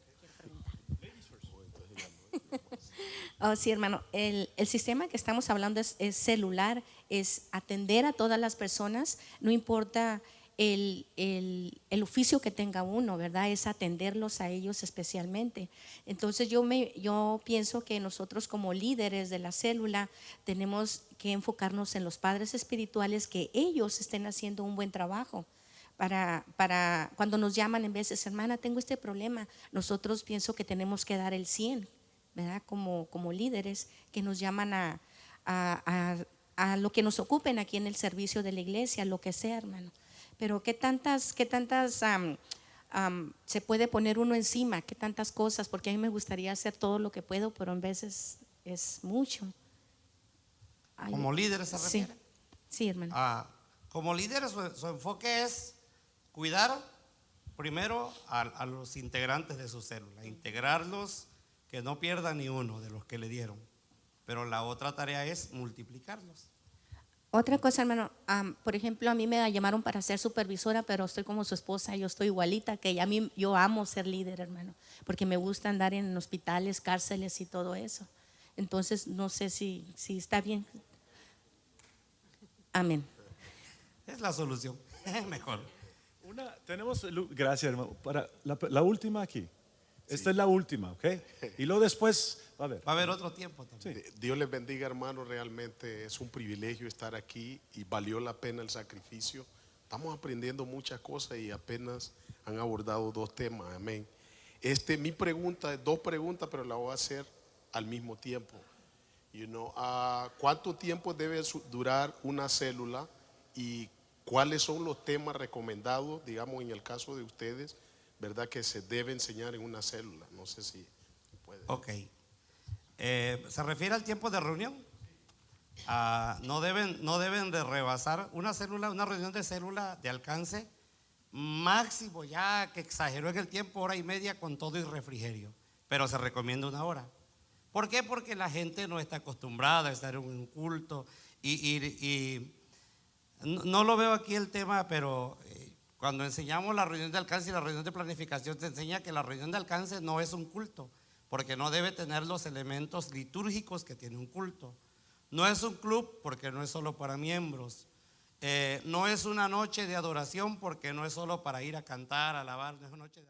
Oh, sí, hermano, el sistema que estamos hablando es celular, es atender a todas las personas, no importa el oficio que tenga uno, ¿verdad? Es atenderlos a ellos especialmente. Entonces yo pienso que nosotros como líderes de la célula tenemos que enfocarnos en los padres espirituales, que ellos estén haciendo un buen trabajo. Para cuando nos llaman en veces, hermana, tengo este problema, nosotros pienso que tenemos que dar el 100, ¿verdad? Como líderes que nos llaman a lo que nos ocupen aquí en el servicio de la iglesia, lo que sea, hermano. Pero qué tantas se puede poner uno encima, qué tantas cosas, porque a mí me gustaría hacer todo lo que puedo, pero en veces es mucho. ¿Como líder se refiere? Sí, hermano. Como líder su enfoque es cuidar primero a los integrantes de su célula, integrarlos, que no pierdan ni uno de los que le dieron. Pero la otra tarea es multiplicarlos. Otra cosa, hermano, por ejemplo, a mí me llamaron para ser supervisora, pero estoy como su esposa, yo estoy igualita que ella. Yo amo ser líder, hermano, porque me gusta andar en hospitales, cárceles y todo eso. Entonces, no sé si está bien. Amén. Es la solución. Mejor. Gracias, hermano. Para la última aquí. Esta es la última, ¿ok? Y luego después va a haber otro tiempo también. Dios les bendiga, hermano. Realmente es un privilegio estar aquí y valió la pena el sacrificio. Estamos aprendiendo muchas cosas y apenas han abordado 2 temas. Amén. Mi pregunta es 2 preguntas, pero la voy a hacer al mismo tiempo. ¿Cuánto tiempo debe durar una célula y cuáles son los temas recomendados, digamos, en el caso de ustedes, verdad, que se debe enseñar en una célula? No sé si puede. Ok. ¿Se refiere al tiempo de reunión? No deben de rebasar una reunión de célula de alcance máximo, ya que exageró en el tiempo, 1 hora y media con todo y refrigerio, pero se recomienda 1 hora. ¿Por qué? Porque la gente no está acostumbrada a estar en un culto y no lo veo aquí el tema, pero cuando enseñamos la reunión de alcance y la reunión de planificación, se enseña que la reunión de alcance no es un culto, porque no debe tener los elementos litúrgicos que tiene un culto. No es un club porque no es solo para miembros. No es una noche de adoración porque no es solo para ir a cantar, a alabar, no es una noche de